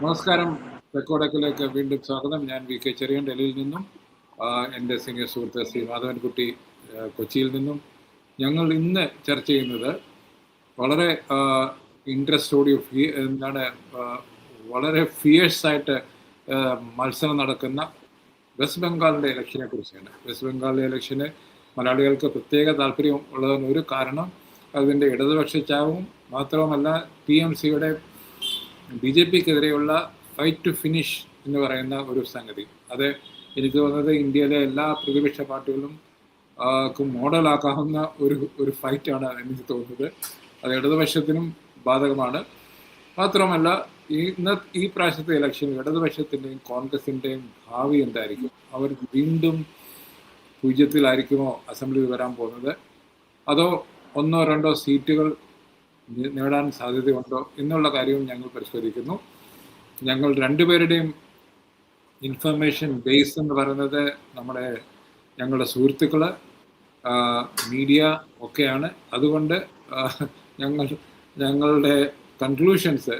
നമസ്കാരം. റെക്കോർഡക്കിലേക്ക് വീണ്ടും സ്വാഗതം. ഞാൻ വി കെ ചെറിയൻ ഡൽഹിയിൽ നിന്നും, എൻ്റെ സീനിയർ സുഹൃത്ത് ശ്രീ മാധവൻകുട്ടി കൊച്ചിയിൽ നിന്നും. ഞങ്ങൾ ഇന്ന് ചർച്ച ചെയ്യുന്നത് വളരെ ഇൻട്രസ്റ്റോടി എന്താണ് വളരെ ഫിയേഴ്സായിട്ട് മത്സരം നടക്കുന്ന വെസ്റ്റ് ബംഗാളിൻ്റെ ഇലക്ഷനെ കുറിച്ചാണ്. വെസ്റ്റ് ബംഗാളിലെ ഇലക്ഷന് മലയാളികൾക്ക് പ്രത്യേക താല്പര്യം ഉള്ളതിന് ഒരു കാരണം അതിൻ്റെ ഇടതുപക്ഷ ചാവും മാത്രവുമല്ല TMCയുടെ BJPക്കെതിരെയുള്ള ഫൈറ്റ് ടു ഫിനിഷ് എന്ന് പറയുന്ന ഒരു സംഗതി. അത് എനിക്ക് തോന്നുന്നത് ഇന്ത്യയിലെ എല്ലാ പ്രതിപക്ഷ പാർട്ടികളും മോഡലാക്കാവുന്ന ഒരു ഫൈറ്റാണ് എനിക്ക് തോന്നുന്നത്. അത് ഇടതുപക്ഷത്തിനും ബാധകമാണ്. മാത്രമല്ല ഈ പ്രാവശ്യത്തെ ഇലക്ഷൻ ഇടതുപക്ഷത്തിൻ്റെയും കോൺഗ്രസിൻ്റെയും ഭാവി എന്തായിരിക്കും? അവർ വീണ്ടും പൂജ്യത്തിലായിരിക്കുമോ അസംബ്ലിയിൽ വരാൻ പോകുന്നത്, അതോ ഒന്നോ രണ്ടോ സീറ്റുകൾ നേടാൻ സാധ്യതയുണ്ടോ എന്നുള്ള കാര്യവും ഞങ്ങൾ പരിശോധിക്കുന്നു. ഞങ്ങൾ രണ്ടുപേരുടെയും ഇൻഫർമേഷൻ ബേസ് എന്ന് പറയുന്നത് ഞങ്ങളുടെ സുഹൃത്തുക്കൾ, മീഡിയ ഒക്കെയാണ്. അതുകൊണ്ട് ഞങ്ങളുടെ കൺക്ലൂഷൻസ്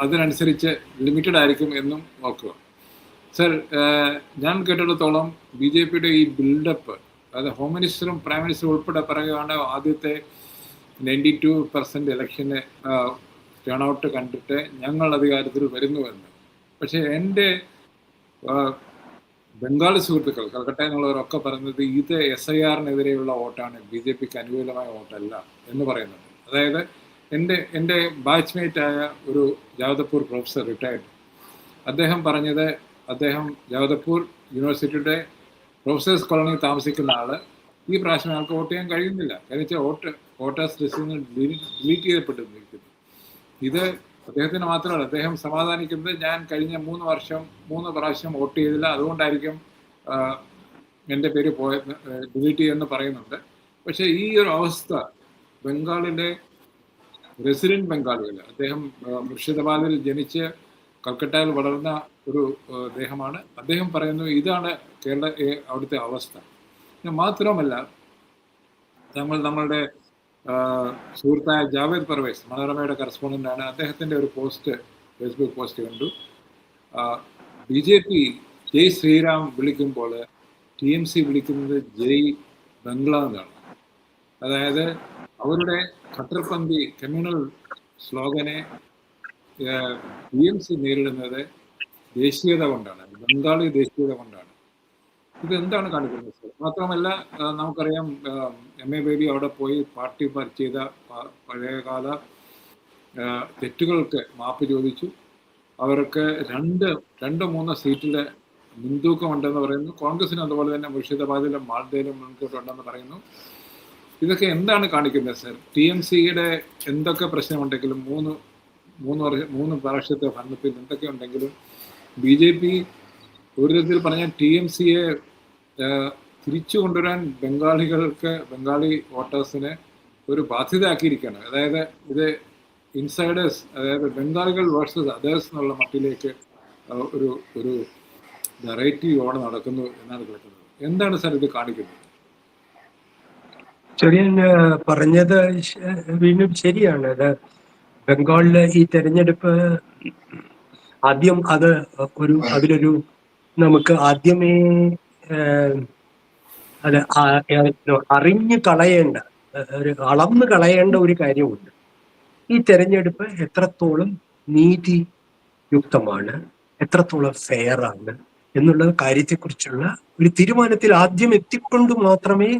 അതിനനുസരിച്ച് ലിമിറ്റഡ് ആയിരിക്കും എന്നും നോക്കുക. സർ, ഞാൻ കേട്ടിടത്തോളം BJPയുടെ ഈ ബിൽഡപ്പ്, അതായത് ഹോം മിനിസ്റ്ററും പ്രൈം മിനിസ്റ്ററും ഉൾപ്പെടെ പറയുകയാണ് ആദ്യത്തെ 92% ഇലക്ഷന് ടേൺ ഔട്ട് കണ്ടിട്ട് ഞങ്ങൾ അധികാരത്തിൽ വരുന്നുവെന്ന്. പക്ഷേ എൻ്റെ ബംഗാളി സുഹൃത്തുക്കൾ, കൽക്കട്ട എന്നുള്ളവരൊക്കെ പറയുന്നത് ഇത് SIRനെതിരെയുള്ള വോട്ടാണ്, BJPക്ക് അനുകൂലമായ വോട്ടല്ല എന്ന് പറയുന്നുണ്ട്. അതായത് എൻ്റെ ബാച്ച്മേറ്റായ ഒരു ജാവദപ്പൂർ പ്രൊഫസർ, റിട്ടയർഡ്, അദ്ദേഹം പറഞ്ഞത്, അദ്ദേഹം ജാവദപ്പൂർ യൂണിവേഴ്സിറ്റിയുടെ പ്രൊഫസേഴ്സ് കോളനിയിൽ താമസിക്കുന്ന ആള്, ഈ പ്രാവശ്യം ആൾക്ക് വോട്ട് ചെയ്യാൻ കഴിയുന്നില്ല. കാരണം വോട്ടേഴ്സ് ലിസ്റ്റിൽ നിന്ന് ഡിലീറ്റ് ചെയ്യപ്പെട്ടിരിക്കുന്നു. ഇത് അദ്ദേഹത്തിന് മാത്രമല്ല, അദ്ദേഹം സമാധാനിക്കുന്നത് ഞാൻ കഴിഞ്ഞ 3 പ്രാവശ്യം വോട്ട് ചെയ്തില്ല, അതുകൊണ്ടായിരിക്കും എൻ്റെ പേര് ഡിലീറ്റ് ചെയ്യുമെന്ന് പറയുന്നുണ്ട്. പക്ഷേ ഈ ഒരു അവസ്ഥ ബംഗാളിലെ റെസിഡന്റ് ബംഗാളികൾ, അദ്ദേഹം മുർഷിദാബാദിൽ ജനിച്ച് കൽക്കട്ടയിൽ വളർന്ന ഒരു അദ്ദേഹമാണ്. അദ്ദേഹം പറയുന്നു ഇതാണ് അവിടുത്തെ അവസ്ഥ. മാത്രമല്ല, നമ്മളുടെ സുഹൃത്തായ ജാവേദ് പർവേസ്, മനോരമയുടെ കറസ്പോണ്ടൻ്റ് ആണ്. അദ്ദേഹത്തിൻ്റെ ഒരു ഫേസ്ബുക്ക് പോസ്റ്റ് കണ്ടു. BJP ജയ് ശ്രീറാം വിളിക്കുമ്പോൾ TMC വിളിക്കുന്നത് ജയ് ബംഗ്ല എന്നാണ്. അതായത് അവരുടെ ഖട്ടർപന്തി കമ്മ്യൂണൽ സ്ലോഗനെ TMC നേരിടുന്നത് ദേശീയത കൊണ്ടാണ്, ബംഗാളി ദേശീയത കൊണ്ടാണ്. ഇതെന്താണ് കാണിക്കുന്നത് സർ? മാത്രമല്ല, നമുക്കറിയാം MA ബേബി അവിടെ പോയി പാർട്ടി ചെയ്ത പഴയകാല തെറ്റുകൾക്ക് മാപ്പ് ചോദിച്ചു. അവർക്ക് 2-3 സീറ്റിൽ മുൻതൂക്കമുണ്ടെന്ന് പറയുന്നു. കോൺഗ്രസിന് അതുപോലെ തന്നെ മുർഷിദാബാദിലും മാൽദയിലും മുൻതൂക്കമുണ്ടെന്ന് പറയുന്നു. ഇതൊക്കെ എന്താണ് കാണിക്കുന്നത് സർ? TMCയുടെ എന്തൊക്കെ പ്രശ്നമുണ്ടെങ്കിലും, മൂന്ന് പ്രാവശ്യത്തെ ഭരണത്തിൽ എന്തൊക്കെ ഉണ്ടെങ്കിലും BJP ഒരു വിധത്തിൽ പറഞ്ഞാൽ TMCയെ തിരിച്ചു കൊണ്ടുവരാൻ ബംഗാളി വോട്ടേഴ്സിന് ഒരു ബാധ്യതയാക്കിയിരിക്കുകയാണ്. അതായത് ഇത് ഇൻസൈഡേഴ്സ്, അതായത് ബംഗാളികൾ വേഴ്സസ് അതേഴ്സ് എന്നുള്ള മട്ടിലേക്ക് ഒരു നറേറ്റീവ് അവിടെ നടക്കുന്നു എന്നാണ് കേൾക്കുന്നത്. എന്താണ് സാർ ഇത് കാണിക്കുന്നത്? ചെറിയൻ പറഞ്ഞത് വീണ്ടും ശരിയാണ്. അത് ബംഗാളിലെ ഈ തെരഞ്ഞെടുപ്പ് ആദ്യം അതിലൊരു നമുക്ക് ആദ്യമേ അത് അറിഞ്ഞു കളയേണ്ട, അളന്നു കളയേണ്ട ഒരു കാര്യമുണ്ട്. ഈ തെരഞ്ഞെടുപ്പ് എത്രത്തോളം നീതിയുക്തമാണ്, എത്രത്തോളം ഫെയർ ആണ് എന്നുള്ള കാര്യത്തെക്കുറിച്ചുള്ള ഒരു തീരുമാനത്തിൽ ആദ്യം എത്തിക്കൊണ്ട് മാത്രമേ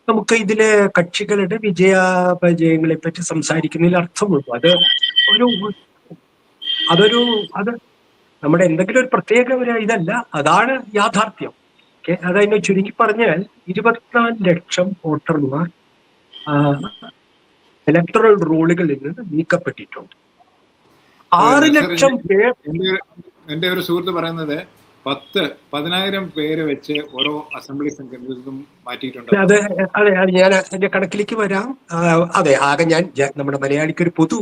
നമുക്ക് ഇതിലെ കക്ഷികളുടെ വിജയാപജയങ്ങളെ പറ്റി സംസാരിക്കുന്നതിൽ അർത്ഥമുള്ളൂ. അത് നമ്മുടെ എന്തെങ്കിലും ഒരു പ്രത്യേക ഇതല്ല, അതാണ് യാഥാർത്ഥ്യം. അതതിനെ ചുരുക്കി പറഞ്ഞാൽ 24 ലക്ഷം വോട്ടർമാർ ഇലക്ടറൽ റോളുകളിൽ നിന്ന് നീക്കപ്പെട്ടിട്ടുണ്ട്. 6 ലക്ഷം പേർ. എൻ്റെ ഒരു സുഹൃത്ത് പറയുന്നത് 10,000 പേര് വെച്ച് ഓരോ അസംബ്ലി സംഘടനയും മാറ്റിയിട്ടുണ്ട്. അതെ, ഞാൻ എന്റെ കണക്കിലേക്ക് വരാം. അതെ, ആകെ ഞാൻ നമ്മുടെ മലയാളിക്ക് ഒരു പൊതു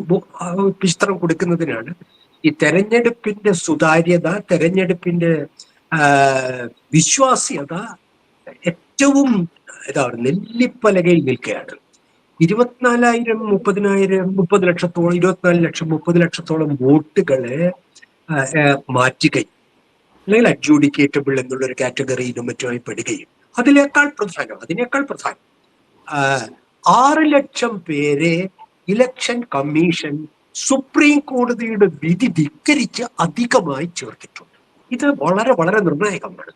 ചിത്രം കൊടുക്കുന്നതിനാണ്. ഈ തെരഞ്ഞെടുപ്പിന്റെ സുതാര്യത, തെരഞ്ഞെടുപ്പിന്റെ വിശ്വാസ്യത ഏറ്റവും നെല്ലിപ്പലകയിൽ നിൽക്കുകയാണ്. 24,000 30 ലക്ഷത്തോളം 24 ലക്ഷം 30 ലക്ഷത്തോളം വോട്ടുകളെ മാറ്റുകയും അല്ലെങ്കിൽ അഡ്ജൂഡിക്കേറ്റബിൾ എന്നുള്ളൊരു കാറ്റഗറിയിലും മറ്റുമായി പെടുകയും അതിനേക്കാൾ പ്രധാനം 6 ലക്ഷം പേരെ ഇലക്ഷൻ കമ്മീഷൻ സുപ്രീം കോടതിയുടെ വിധി ധിക്കരിച്ച് അധികമായി ചേർത്തിട്ടുണ്ട്. ഇത് വളരെ വളരെ നിർണായകമാണ്.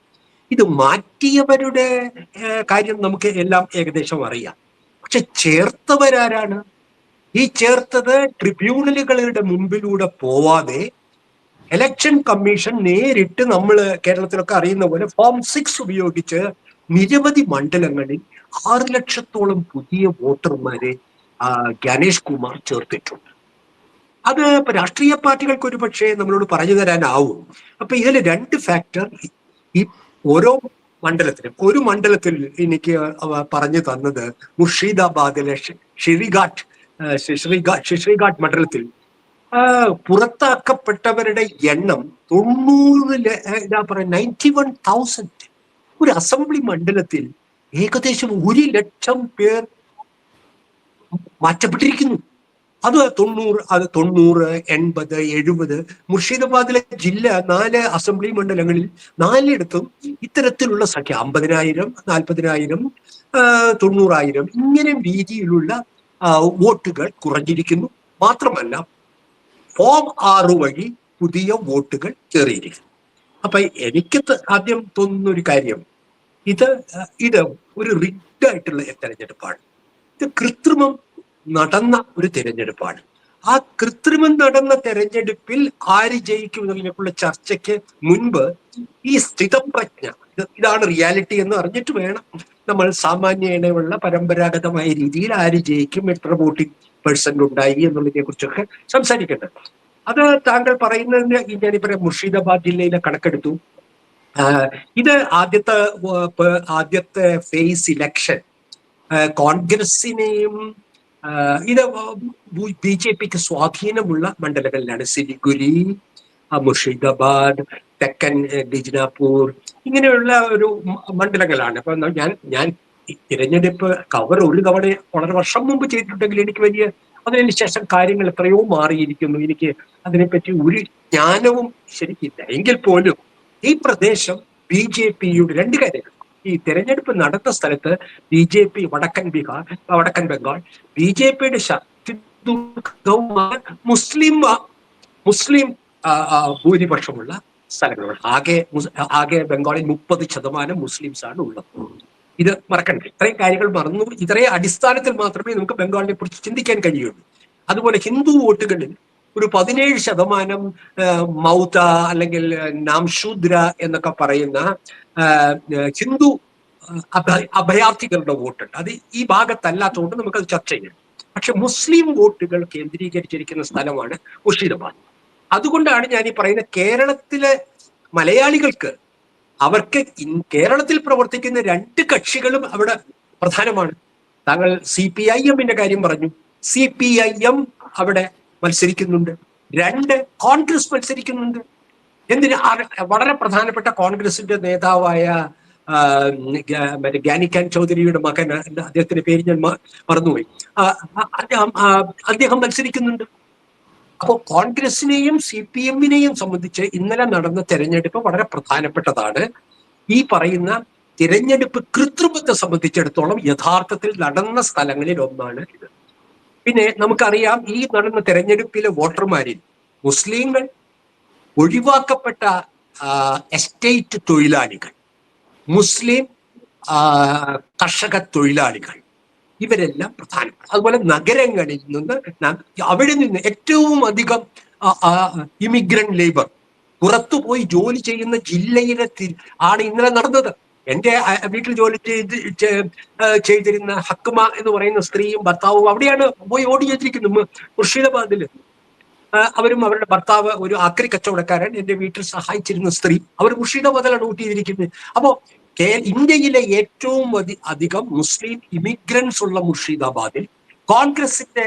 ഇത് മാറ്റിയവരുടെ കാര്യം നമുക്ക് എല്ലാം ഏകദേശം അറിയാം. പക്ഷെ ചേർത്തവരാരാണ്? ഈ ചേർത്തത് ട്രിബ്യൂണലുകളുടെ മുമ്പിലൂടെ പോവാതെ ഇലക്ഷൻ കമ്മീഷൻ നേരിട്ട് നമ്മൾ കേരളത്തിലൊക്കെ അറിയുന്ന പോലെ ഫോം 6 ഉപയോഗിച്ച് നിരവധി മണ്ഡലങ്ങളിൽ 6 ലക്ഷത്തോളം പുതിയ വോട്ടർമാരെ ഗണേഷ് കുമാർ ചേർത്തിട്ടുണ്ട്. അത് ഇപ്പൊ രാഷ്ട്രീയ പാർട്ടികൾക്ക് ഒരു പക്ഷേ നമ്മളോട് പറഞ്ഞു തരാനാവും. അപ്പൊ ഇതിൽ 2 ഫാക്ടർ ഈ ഓരോ മണ്ഡലത്തിലും ഒരു മണ്ഡലത്തിൽ എനിക്ക് പറഞ്ഞു തന്നത് മുർഷിദാബാദിലെ ശ്രീഘാട്ട് മണ്ഡലത്തിൽ പുറത്താക്കപ്പെട്ടവരുടെ എണ്ണം 91,000. ഒരു അസംബ്ലി മണ്ഡലത്തിൽ ഏകദേശം 1 ലക്ഷം പേർ മാറ്റപ്പെട്ടിരിക്കുന്നു. അത് 90, 80, 70. മുർഷിദാബാദിലെ ജില്ല 4 അസംബ്ലി മണ്ഡലങ്ങളിൽ 4 ഇത്തരത്തിലുള്ള സംഖ്യ 50,000, 40,000, 90,000 ഇങ്ങനെ രീതിയിലുള്ള വോട്ടുകൾ കുറഞ്ഞിരിക്കുന്നു. മാത്രമല്ല ഫോം 6 വഴി പുതിയ വോട്ടുകൾ കയറിയിരിക്കുന്നു. അപ്പൊ എനിക്ക് ആദ്യം തോന്നുന്ന ഒരു കാര്യം, ഇത് ഒരു റിഗ്ഡായിട്ടുള്ള തെരഞ്ഞെടുപ്പാണ്. ഇത് കൃത്രിമം നടന്ന ഒരു തെരഞ്ഞെടുപ്പാണ്. ആ കൃത്രിമം നടന്ന തെരഞ്ഞെടുപ്പിൽ ആര് ജയിക്കും എന്നതിനെക്കുള്ള ചർച്ചയ്ക്ക് മുൻപ് ഈ സ്ഥിതപ്രജ്ഞ, ഇതാണ് റിയാലിറ്റി എന്ന് അറിഞ്ഞിട്ട് വേണം നമ്മൾ സാമാന്യേനയുള്ള പരമ്പരാഗതമായ രീതിയിൽ ആര് ജയിക്കും, എത്ര വോട്ടിംഗ് പെർസെന്റ് ഉണ്ടായി എന്നുള്ളതിനെ കുറിച്ചൊക്കെ സംസാരിക്കേണ്ടത്. അത് താങ്കൾ പറയുന്നതിന് ഞാനീ പറയാം, മുർഷിദാബാദ് ജില്ലയിലെ കണക്കെടുത്തു. ഇത് ആദ്യത്തെ ഫേസ് ഇലക്ഷൻ കോൺഗ്രസിനെയും ഇത് BJPക്ക് സ്വാധീനമുള്ള മണ്ഡലങ്ങളിലാണ്. സിലിഗുരി, മുർഷിദാബാദ്, തെക്കൻ ഗിജ്നാപൂർ ഇങ്ങനെയുള്ള ഒരു മണ്ഡലങ്ങളാണ്. അപ്പൊ ഞാൻ തിരഞ്ഞെടുപ്പ് കവർ ഒരു തവണ വളരെ വർഷം മുമ്പ് ചെയ്തിട്ടുണ്ടെങ്കിൽ അതിനുശേഷം കാര്യങ്ങൾ എത്രയോ മാറിയിരിക്കുന്നു. എനിക്ക് അതിനെപ്പറ്റി ഒരു ജ്ഞാനവും ശരിക്കില്ല. എങ്കിൽ പോലും ഈ പ്രദേശം BJPയുടെ 2 കാര്യങ്ങൾ, ഈ തെരഞ്ഞെടുപ്പ് നടന്ന സ്ഥലത്ത് BJP വടക്കൻ ബംഗാൾ BJPയുടെ മുസ്ലിം ഭൂരിപക്ഷമുള്ള സ്ഥലങ്ങളാണ്. ആകെ ബംഗാളിൽ 30% മുസ്ലിംസ് ആണ് ഉള്ളത്. ഇത് മറക്കണ്ട. ഇത്രയും കാര്യങ്ങൾ മറന്നു. ഇത്രയും അടിസ്ഥാനത്തിൽ മാത്രമേ നമുക്ക് ബംഗാളിനെ കുറിച്ച് ചിന്തിക്കാൻ കഴിയുള്ളൂ. അതുപോലെ ഹിന്ദു വോട്ടുകളിൽ ഒരു 17% മൗത അല്ലെങ്കിൽ നാംശൂദ്ര എന്നൊക്കെ പറയുന്ന ഹിന്ദു അഭയാർത്ഥികളുടെ വോട്ടുണ്ട്. അത് ഈ ഭാഗത്തല്ലാത്തതുകൊണ്ട് നമുക്കത് ചർച്ച ചെയ്യാം. പക്ഷെ മുസ്ലിം വോട്ടുകൾ കേന്ദ്രീകരിച്ചിരിക്കുന്ന സ്ഥലമാണ് മുർഷിദാബാദ്. അതുകൊണ്ടാണ് ഞാൻ ഈ പറയുന്ന കേരളത്തിലെ മലയാളികൾക്ക് അവർക്ക് കേരളത്തിൽ പ്രവർത്തിക്കുന്ന 2 കക്ഷികളും അവിടെ പ്രധാനമാണ്. താങ്കൾ CPIM-ന്റെ കാര്യം പറഞ്ഞു. CPIM അവിടെ മത്സരിക്കുന്നുണ്ട്. 2 കോൺഗ്രസ് മത്സരിക്കുന്നുണ്ട്. എന്തിന്? വളരെ പ്രധാനപ്പെട്ട കോൺഗ്രസിന്റെ നേതാവായ ഗ്യാനിക്കാൻ ചൗധരിയുടെ മകൻ, അദ്ദേഹത്തിന്റെ പേര് ഞാൻ മറന്നുപോയി, അദ്ദേഹം മത്സരിക്കുന്നുണ്ട്. അപ്പോൾ കോൺഗ്രസിനെയും CPM-നെയും സംബന്ധിച്ച് ഇന്നലെ നടന്ന തെരഞ്ഞെടുപ്പ് വളരെ പ്രധാനപ്പെട്ടതാണ്. ഈ പറയുന്ന തിരഞ്ഞെടുപ്പ് കൃത്രിമത്തെ സംബന്ധിച്ചിടത്തോളം യഥാർത്ഥത്തിൽ നടന്ന സ്ഥലങ്ങളിൽ ഒന്നാണ് ഇത്. പിന്നെ നമുക്കറിയാം, ഈ നടന്ന തെരഞ്ഞെടുപ്പിലെ വോട്ടർമാരിൽ മുസ്ലിങ്ങൾ, ഒഴിവാക്കപ്പെട്ട എസ്റ്റേറ്റ് തൊഴിലാളികൾ, മുസ്ലിം കർഷക തൊഴിലാളികൾ, ഇവരെല്ലാം പ്രധാനപ്പെട്ട. അതുപോലെ നഗരങ്ങളിൽ നിന്ന് അവിടെ നിന്ന് ഏറ്റവും അധികം ഇമിഗ്രന്റ് ലേബർ പുറത്തുപോയി ജോലി ചെയ്യുന്ന ജില്ലയിലെ ആണ് ഇന്നലെ നടന്നത്. എന്റെ വീട്ടിൽ ജോലി ചെയ്തിരുന്ന ഹക്കുമ എന്ന് പറയുന്ന സ്ത്രീയും ഭർത്താവും അവിടെയാണ് പോയി വോട്ട് ചെയ്തിരിക്കുന്നത്, മുർഷിദാബാദില്. അവരും അവരുടെ ഭർത്താവ് ഒരു ആക്രി കച്ചവടക്കാരൻ, എന്റെ വീട്ടിൽ സഹായിച്ചിരുന്ന സ്ത്രീ, അവർ മുർഷിദാബാദിലാണ് വോട്ട് ചെയ്തിരിക്കുന്നത്. അപ്പോ ഇന്ത്യയിലെ ഏറ്റവും അധികം മുസ്ലിം ഇമിഗ്രൻസ് ഉള്ള മുർഷിദാബാദിൽ കോൺഗ്രസിന്റെ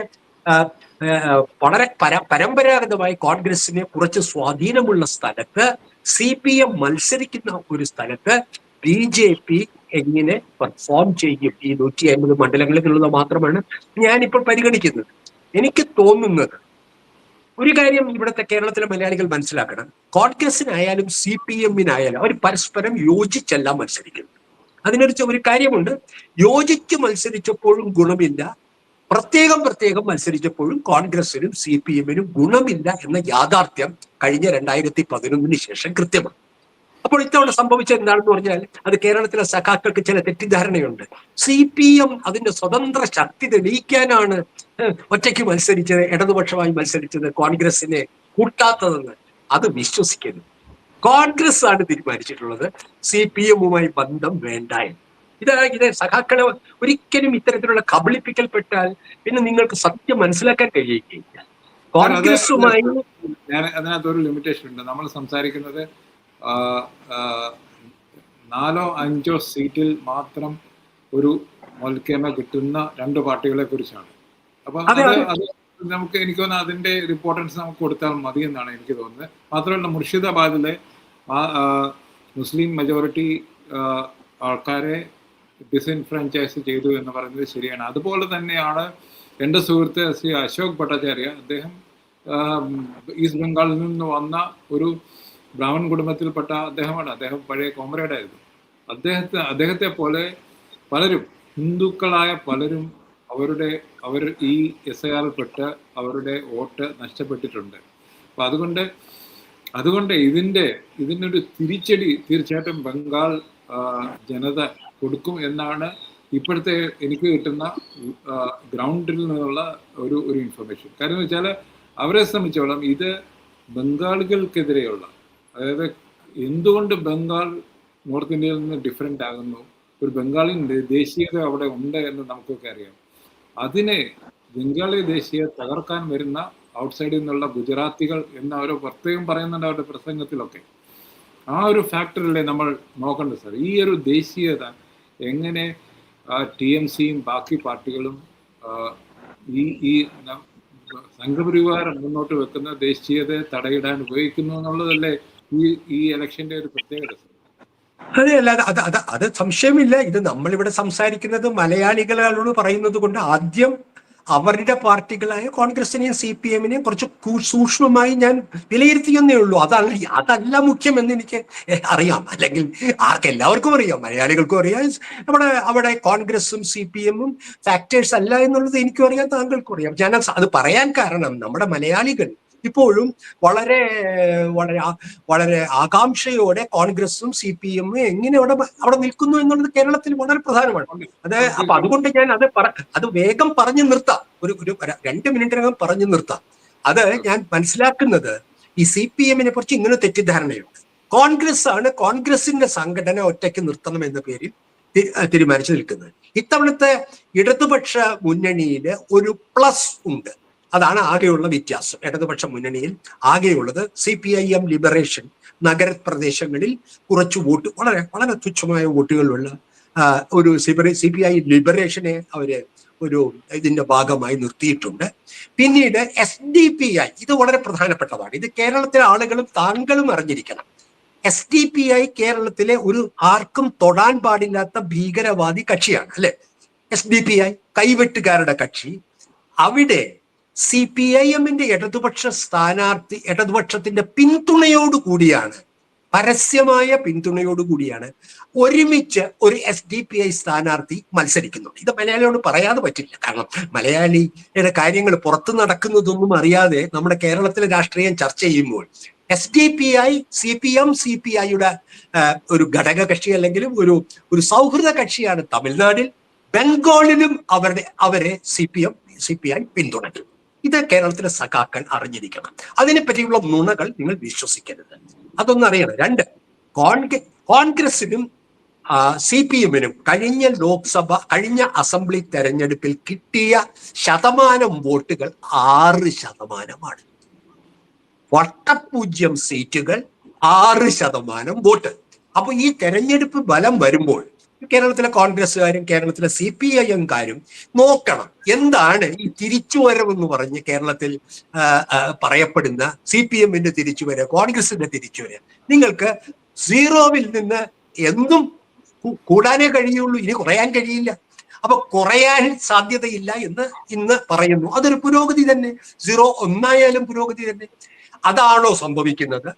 വളരെ പരമ്പരാഗതമായി കോൺഗ്രസിനെ കുറച്ച് സ്വാധീനമുള്ള സ്ഥലത്ത്, CPM മത്സരിക്കുന്ന ഒരു സ്ഥലത്ത് BJP എങ്ങനെ പെർഫോം ചെയ്യും ഈ 150 മണ്ഡലങ്ങളിൽ എന്നുള്ളത് മാത്രമാണ് ഞാനിപ്പോൾ പരിഗണിക്കുന്നത്. എനിക്ക് തോന്നുന്നത് ഒരു കാര്യം ഇവിടുത്തെ കേരളത്തിലെ മലയാളികൾ മനസ്സിലാക്കണം. കോൺഗ്രസിനായാലും CPM-നായാലും അവർ പരസ്പരം യോജിച്ചല്ല മത്സരിക്കുന്നത്. ഒരു കാര്യമുണ്ട്, യോജിച്ച് മത്സരിച്ചപ്പോഴും ഗുണമില്ല, പ്രത്യേകം മത്സരിച്ചപ്പോഴും കോൺഗ്രസിനും CPM-നും ഗുണമില്ല എന്ന യാഥാർത്ഥ്യം കഴിഞ്ഞ 2011 ശേഷം കൃത്യമാണ്. അപ്പോൾ ഇത്തവണ സംഭവിച്ചത് എന്താണെന്ന് പറഞ്ഞാൽ അത് കേരളത്തിലെ സഖാക്കൾക്ക് ചില തെറ്റിദ്ധാരണയുണ്ട്. CPM അതിന്റെ സ്വതന്ത്ര ശക്തി തെളിയിക്കാനാണ് ഒറ്റയ്ക്ക് മത്സരിച്ചത്, ഇടതുപക്ഷമായി മത്സരിച്ചത്, കോൺഗ്രസിനെ കൂട്ടാത്തതെന്ന്. അത് വിശ്വസിക്കരുത്. കോൺഗ്രസ് ആണ് തീരുമാനിച്ചിട്ടുള്ളത് CPM-വുമായി ബന്ധം വേണ്ട എന്ന്. ഇത് സഖാക്കളെ ഒരിക്കലും ഇത്തരത്തിലുള്ള കബളിപ്പിക്കൽപ്പെട്ടാൽ പിന്നെ നിങ്ങൾക്ക് സത്യം മനസ്സിലാക്കാൻ കഴിയുകയില്ല. കോൺഗ്രസുമായി ഞാൻ അതിനകത്തൊരു ലിമിറ്റേഷൻ ഉണ്ട്. നമ്മൾ സംസാരിക്കുന്നത് 4-5 സീറ്റിൽ മാത്രം ഒരു മൊൽക്കേമ കിട്ടുന്ന 2 പാർട്ടികളെ കുറിച്ചാണ്. അപ്പൊ അത് നമുക്ക് എനിക്ക് തോന്നുന്നത് അതിന്റെ റിപ്പോർട്ടൻസ് നമുക്ക് കൊടുത്താൽ മതി എന്നാണ് എനിക്ക് തോന്നുന്നത്. മാത്രമല്ല, മുർഷിദാബാദിലെ മുസ്ലിം മെജോറിറ്റി ആൾക്കാരെ ഡിസ്ഇൻഫ്രാഞ്ചൈസ് ചെയ്തു എന്ന് പറയുന്നത് ശരിയാണ്. അതുപോലെ തന്നെയാണ് എൻ്റെ സുഹൃത്ത് ശ്രീ അശോക് ഭട്ടാചാര്യ. അദ്ദേഹം ഈസ്റ്റ് ബംഗാളിൽ നിന്ന് വന്ന ഒരു ബ്രാഹ്മൺ കുടുംബത്തിൽപ്പെട്ട അദ്ദേഹമാണ്. അദ്ദേഹം പഴയ കോമ്രേഡായിരുന്നു. അദ്ദേഹത്തെ പോലെ പലരും, ഹിന്ദുക്കളായ പലരും അവർ ഈ SIR പെട്ട് അവരുടെ വോട്ട് നഷ്ടപ്പെട്ടിട്ടുണ്ട്. അപ്പൊ അതുകൊണ്ട് ഇതിനൊരു തിരിച്ചടി തീർച്ചയായിട്ടും ബംഗാൾ ജനത കൊടുക്കും എന്നാണ് ഇപ്പോഴത്തെ എനിക്ക് കിട്ടുന്ന ഗ്രൗണ്ടിൽ നിന്നുള്ള ഒരു ഇൻഫർമേഷൻ. കാര്യം എന്ന് വെച്ചാൽ അവരെ സംബന്ധിച്ചോളം ഇത് ബംഗാളികൾക്കെതിരെയുള്ള, അതായത് എന്തുകൊണ്ട് ബംഗാൾ നോർത്ത് ഇന്ത്യയിൽ നിന്ന് ഡിഫറെൻ്റ് ആകുന്നു, ഒരു ബംഗാളിൻ്റെ ദേശീയത അവിടെ ഉണ്ട് എന്ന് നമുക്കൊക്കെ അറിയാം. അതിനെ ബംഗാളി ദേശീയ തകർക്കാൻ വരുന്ന ഔട്ട്സൈഡിൽ നിന്നുള്ള ഗുജറാത്തികൾ എന്ന് അവർ പ്രത്യേകം പറയുന്നുണ്ട് അവരുടെ പ്രസംഗത്തിലൊക്കെ. ആ ഒരു ഫാക്ടറിലെ നമ്മൾ നോക്കേണ്ടത് സാർ. ഈ ഒരു ദേശീയത എങ്ങനെ TMCയും ബാക്കി പാർട്ടികളും ഈ സംഘപരിവാരം മുന്നോട്ട് വെക്കുന്ന ദേശീയതയെ തടയിടാൻ ഉപയോഗിക്കുന്നു എന്നുള്ളതല്ലേ ഈ ഇലക്ഷന്റെ ഒരു പ്രത്യേകത. അതെ, അല്ലാതെ അത് സംശയമില്ല. ഇത് നമ്മളിവിടെ സംസാരിക്കുന്നത് മലയാളികളോട് പറയുന്നത് കൊണ്ട് ആദ്യം അവരുടെ പാർട്ടികളായ കോൺഗ്രസിനെയും CPM-നെയും കുറച്ച് സൂക്ഷ്മമായി ഞാൻ വിലയിരുത്തിയെന്നേ ഉള്ളൂ. അതല്ല മുഖ്യമെന്ന് എനിക്ക് അറിയാം. അല്ലെങ്കിൽ എല്ലാവർക്കും അറിയാം, മലയാളികൾക്കും അറിയാം. അവിടെ കോൺഗ്രസും CPM-ഉം ഫാക്ടേഴ്സ് അല്ല എന്നുള്ളത് എനിക്കും അറിയാം, താങ്കൾക്കും അറിയാം. ഞാൻ അത് പറയാൻ കാരണം നമ്മുടെ മലയാളികൾ ഇപ്പോഴും വളരെ വളരെ വളരെ ആകാംക്ഷയോടെ കോൺഗ്രസും CPM-ഉം എങ്ങനെ അവിടെ നിൽക്കുന്നു എന്നുള്ളത് കേരളത്തിൽ വളരെ പ്രധാനമാണ്. അപ്പൊ അതുകൊണ്ട് ഞാൻ അത് വേഗം പറഞ്ഞു നിർത്താം, ഒരു 2 മിനിറ്റിനകം പറഞ്ഞു നിർത്താം. അത് ഞാൻ മനസ്സിലാക്കുന്നത് ഈ CPM-നെ കുറിച്ച് ഇങ്ങനെ തെറ്റിദ്ധാരണയുണ്ട്. കോൺഗ്രസിന്റെ സംഘടന ഒറ്റയ്ക്ക് നിർത്തണം എന്ന പേരിൽ തീരുമാനിച്ചു നിൽക്കുന്നത്. ഇത്തവണത്തെ ഇടതുപക്ഷ മുന്നണിയിൽ ഒരു പ്ലസ് ഉണ്ട്. അതാണ് ആകെയുള്ള വ്യത്യാസം. ഇടതുപക്ഷ മുന്നണിയിൽ ആകെയുള്ളത് CPIM ലിബറേഷൻ നഗരപ്രദേശങ്ങളിൽ കുറച്ച് വോട്ട്, വളരെ വളരെ തുച്ഛമായ വോട്ടുകളുള്ള ഒരു CPI ലിബറേഷനെ അവര് ഇതിന്റെ ഭാഗമായി നിർത്തിയിട്ടുണ്ട്. പിന്നീട് SDPI, ഇത് വളരെ പ്രധാനപ്പെട്ടതാണ്. ഇത് കേരളത്തിലെ ആളുകളും താങ്കളും അറിഞ്ഞിരിക്കണം. SDPI കേരളത്തിലെ ആർക്കും തൊടാൻ പാടില്ലാത്ത ഭീകരവാദി കക്ഷിയാണ്, അല്ലെ? SDPI കൈവെട്ടുകാരുടെ കക്ഷി. അവിടെ CPIM-ന്റെ ഇടതുപക്ഷത്തിന്റെ പിന്തുണയോടുകൂടിയാണ്, പരസ്യമായ പിന്തുണയോടുകൂടിയാണ് ഒരുമിച്ച് ഒരു SDPI സ്ഥാനാർത്ഥി മത്സരിക്കുന്നുണ്ട്. ഇത് മലയാളിയോട് പറയാതെ പറ്റില്ല. കാരണം മലയാളിയുടെ കാര്യങ്ങൾ പുറത്തു നടക്കുന്നതൊന്നും അറിയാതെ നമ്മുടെ കേരളത്തിലെ രാഷ്ട്രീയം ചർച്ച ചെയ്യുമ്പോൾ SDPI CPI-യുടെ ഒരു ഘടക കക്ഷി അല്ലെങ്കിലും ഒരു സൗഹൃദ കക്ഷിയാണ് തമിഴ്നാടിൽ. ബംഗാളിലും അവരെ CPI പിന്തുണയ്ക്കും. ഇത് കേരളത്തിലെ സഖാക്കൾ അറിഞ്ഞിരിക്കണം. അതിനെപ്പറ്റിയുള്ള നുണകൾ നിങ്ങൾ വിശ്വസിക്കരുത്. അതൊന്നും അറിയണം. 2, കോൺഗ്രസിനും CPM-നും കഴിഞ്ഞ അസംബ്ലി തെരഞ്ഞെടുപ്പിൽ കിട്ടിയ ശതമാനം വോട്ടുകൾ 6%. വട്ടപൂജ്യം സീറ്റുകൾ, 6% വോട്ട്. അപ്പൊ ഈ തെരഞ്ഞെടുപ്പ് ഫലം വരുമ്പോൾ കേരളത്തിലെ കോൺഗ്രസ്സുകാരും കേരളത്തിലെ CPIM-കാരും നോക്കണം, എന്താണ് ഈ തിരിച്ചുവരവെന്ന് പറഞ്ഞ് കേരളത്തിൽ പറയപ്പെടുന്ന CPM-ന്റെ തിരിച്ചുവരവ്, കോൺഗ്രസിന്റെ തിരിച്ചുവരവ്. നിങ്ങൾക്ക് 0-ൽ നിന്ന് എന്തും കൂടാനേ കഴിയുള്ളൂ, ഇനി കുറയാൻ കഴിയില്ല. അപ്പൊ കുറയാൻ സാധ്യതയില്ല എന്ന് ഇന്ന് പറയുന്നു. അതൊരു പുരോഗതി തന്നെ. 0 പുരോഗതി തന്നെ. അതാണോ സംഭവിക്കുന്നത്?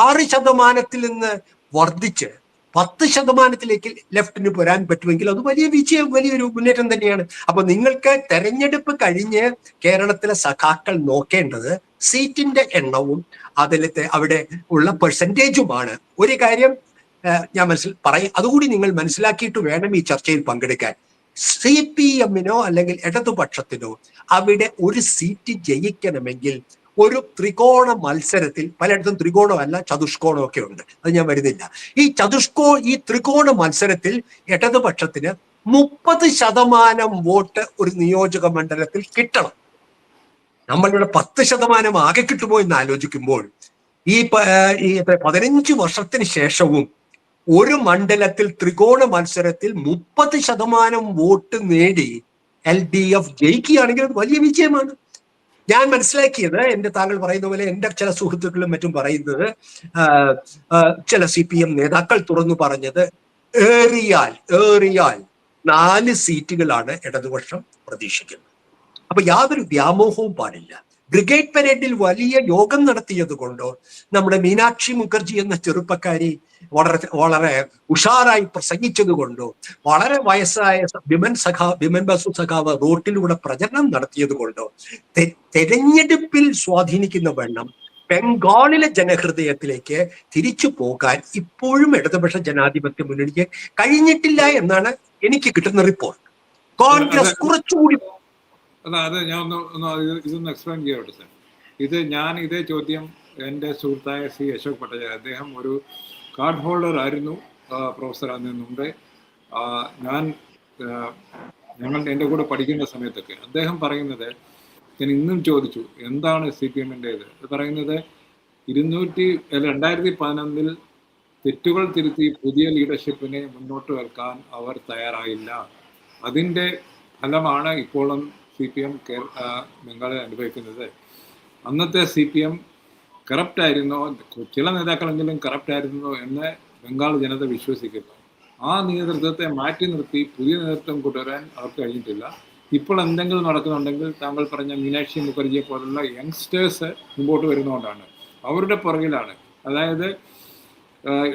6% നിന്ന് വർദ്ധിച്ച് 10% ലെഫ്റ്റിന് വരാൻ പറ്റുമെങ്കിൽ അത് വലിയ വിജയം, വലിയൊരു മുന്നേറ്റം തന്നെയാണ്. അപ്പൊ നിങ്ങൾക്ക് തെരഞ്ഞെടുപ്പ് കഴിഞ്ഞ് കേരളത്തിലെ സഖാക്കൾ നോക്കേണ്ടത് സീറ്റിന്റെ എണ്ണവും അതിലത്തെ അവിടെ ഉള്ള പെർസെന്റേജുമാണ്. ഒരു കാര്യം ഞാൻ പറയും, അതുകൂടി നിങ്ങൾ മനസ്സിലാക്കിയിട്ട് വേണം ഈ ചർച്ചയിൽ പങ്കെടുക്കാൻ. CPM-നോ അല്ലെങ്കിൽ ഇടതുപക്ഷത്തിനോ അവിടെ ഒരു സീറ്റ് ജയിക്കണമെങ്കിൽ ഒരു ത്രികോണ മത്സരത്തിൽ, പലയിടത്തും ത്രികോണമല്ല ചതുഷ്കോണം ഒക്കെ ഉണ്ട്, അത് ഞാൻ വരുന്നില്ല. ഈ ത്രികോണ മത്സരത്തിൽ ഇടതുപക്ഷത്തിന് 30% വോട്ട് ഒരു നിയോജക മണ്ഡലത്തിൽ കിട്ടണം. നമ്മളിവിടെ 10% ആകെ കിട്ടുമോ എന്ന് ആലോചിക്കുമ്പോൾ ഈ 15 വർഷത്തിന് ശേഷവും ഒരു മണ്ഡലത്തിൽ ത്രികോണ മത്സരത്തിൽ 30% വോട്ട് നേടി LDF ജയിക്കുകയാണെങ്കിൽ അത് വലിയ വിജയമാണ്. ഞാൻ മനസ്സിലാക്കിയത്, താങ്കൾ പറയുന്ന പോലെ എന്റെ ചില സുഹൃത്തുക്കളും മറ്റും പറയുന്നത്, ചില CPM നേതാക്കൾ തുറന്നു പറഞ്ഞത് ഏറിയാൽ 4 സീറ്റുകളാണ് ഇടതുപക്ഷം പ്രതീക്ഷിക്കുന്നത്. അപ്പൊ യാതൊരു വ്യാമോഹവും പാടില്ല. ബ്രിഗേഡ് പരേഡിൽ വലിയ യോഗം നടത്തിയത് കൊണ്ടോ, നമ്മുടെ മീനാക്ഷി മുഖർജി എന്ന ചെറുപ്പക്കാരി വളരെ ഉഷാറായി പ്രസംഗിച്ചത് കൊണ്ടോ, വളരെ വയസ്സായ വിമൻ ബസു സഖാവ് റോട്ടിലൂടെ പ്രചരണം നടത്തിയത് കൊണ്ടോ തെരഞ്ഞെടുപ്പിൽ സ്വാധീനിക്കുന്ന വണ്ണം ബംഗാളിലെ ജനഹൃദയത്തിലേക്ക് തിരിച്ചു പോകാൻ ഇപ്പോഴും ഇടതുപക്ഷ ജനാധിപത്യ മുന്നണിക്ക് കഴിഞ്ഞിട്ടില്ല എന്നാണ് എനിക്ക് കിട്ടുന്ന റിപ്പോർട്ട്. കോൺഗ്രസ് കുറച്ചുകൂടി അത് ഞാൻ ഇതൊന്ന് എക്സ്പ്ലെയിൻ ചെയ്യട്ടെ സാർ. ഇതേ ചോദ്യം എൻ്റെ സുഹൃത്തായ അശോക് പട്ടേൽ, അദ്ദേഹം ഒരു കാർഡ് ഹോൾഡർ ആയിരുന്നു, പ്രൊഫസർ അതിന് മുമ്പേ. എൻ്റെ കൂടെ പഠിക്കുന്ന സമയത്തൊക്കെ അദ്ദേഹം പറയുന്നത്, ഞാൻ ഇന്നും ചോദിച്ചു എന്താണ് CPM-ൻ്റേത്. പറയുന്നത് 2011 തെറ്റുകൾ തിരുത്തി പുതിയ ലീഡർഷിപ്പിനെ മുന്നോട്ട് വെക്കാൻ അവർ തയ്യാറായില്ല. അതിൻ്റെ ഫലമാണ് ഇപ്പോഴും CPM ബംഗാളിൽ അനുഭവിക്കുന്നത്. അന്നത്തെ CPM കറപ്റ്റ് ആയിരുന്നോ, ചില നേതാക്കളെങ്കിലും കറപ്റ്റ് ആയിരുന്നോ എന്ന് ബംഗാൾ ജനത വിശ്വസിക്കുന്നു. ആ നേതൃത്വത്തെ മാറ്റി നിർത്തി പുതിയ നേതൃത്വം കൊണ്ടുവരാൻ അവർക്ക് കഴിഞ്ഞിട്ടില്ല. ഇപ്പോൾ എന്തെങ്കിലും നടക്കുന്നുണ്ടെങ്കിൽ താങ്കൾ പറഞ്ഞ മീനാക്ഷി മുഖർജിയെ പോലുള്ള യങ്സ്റ്റേഴ്സ് മുമ്പോട്ട് വരുന്നതുകൊണ്ടാണ്, അവരുടെ പുറകിലാണ്. അതായത്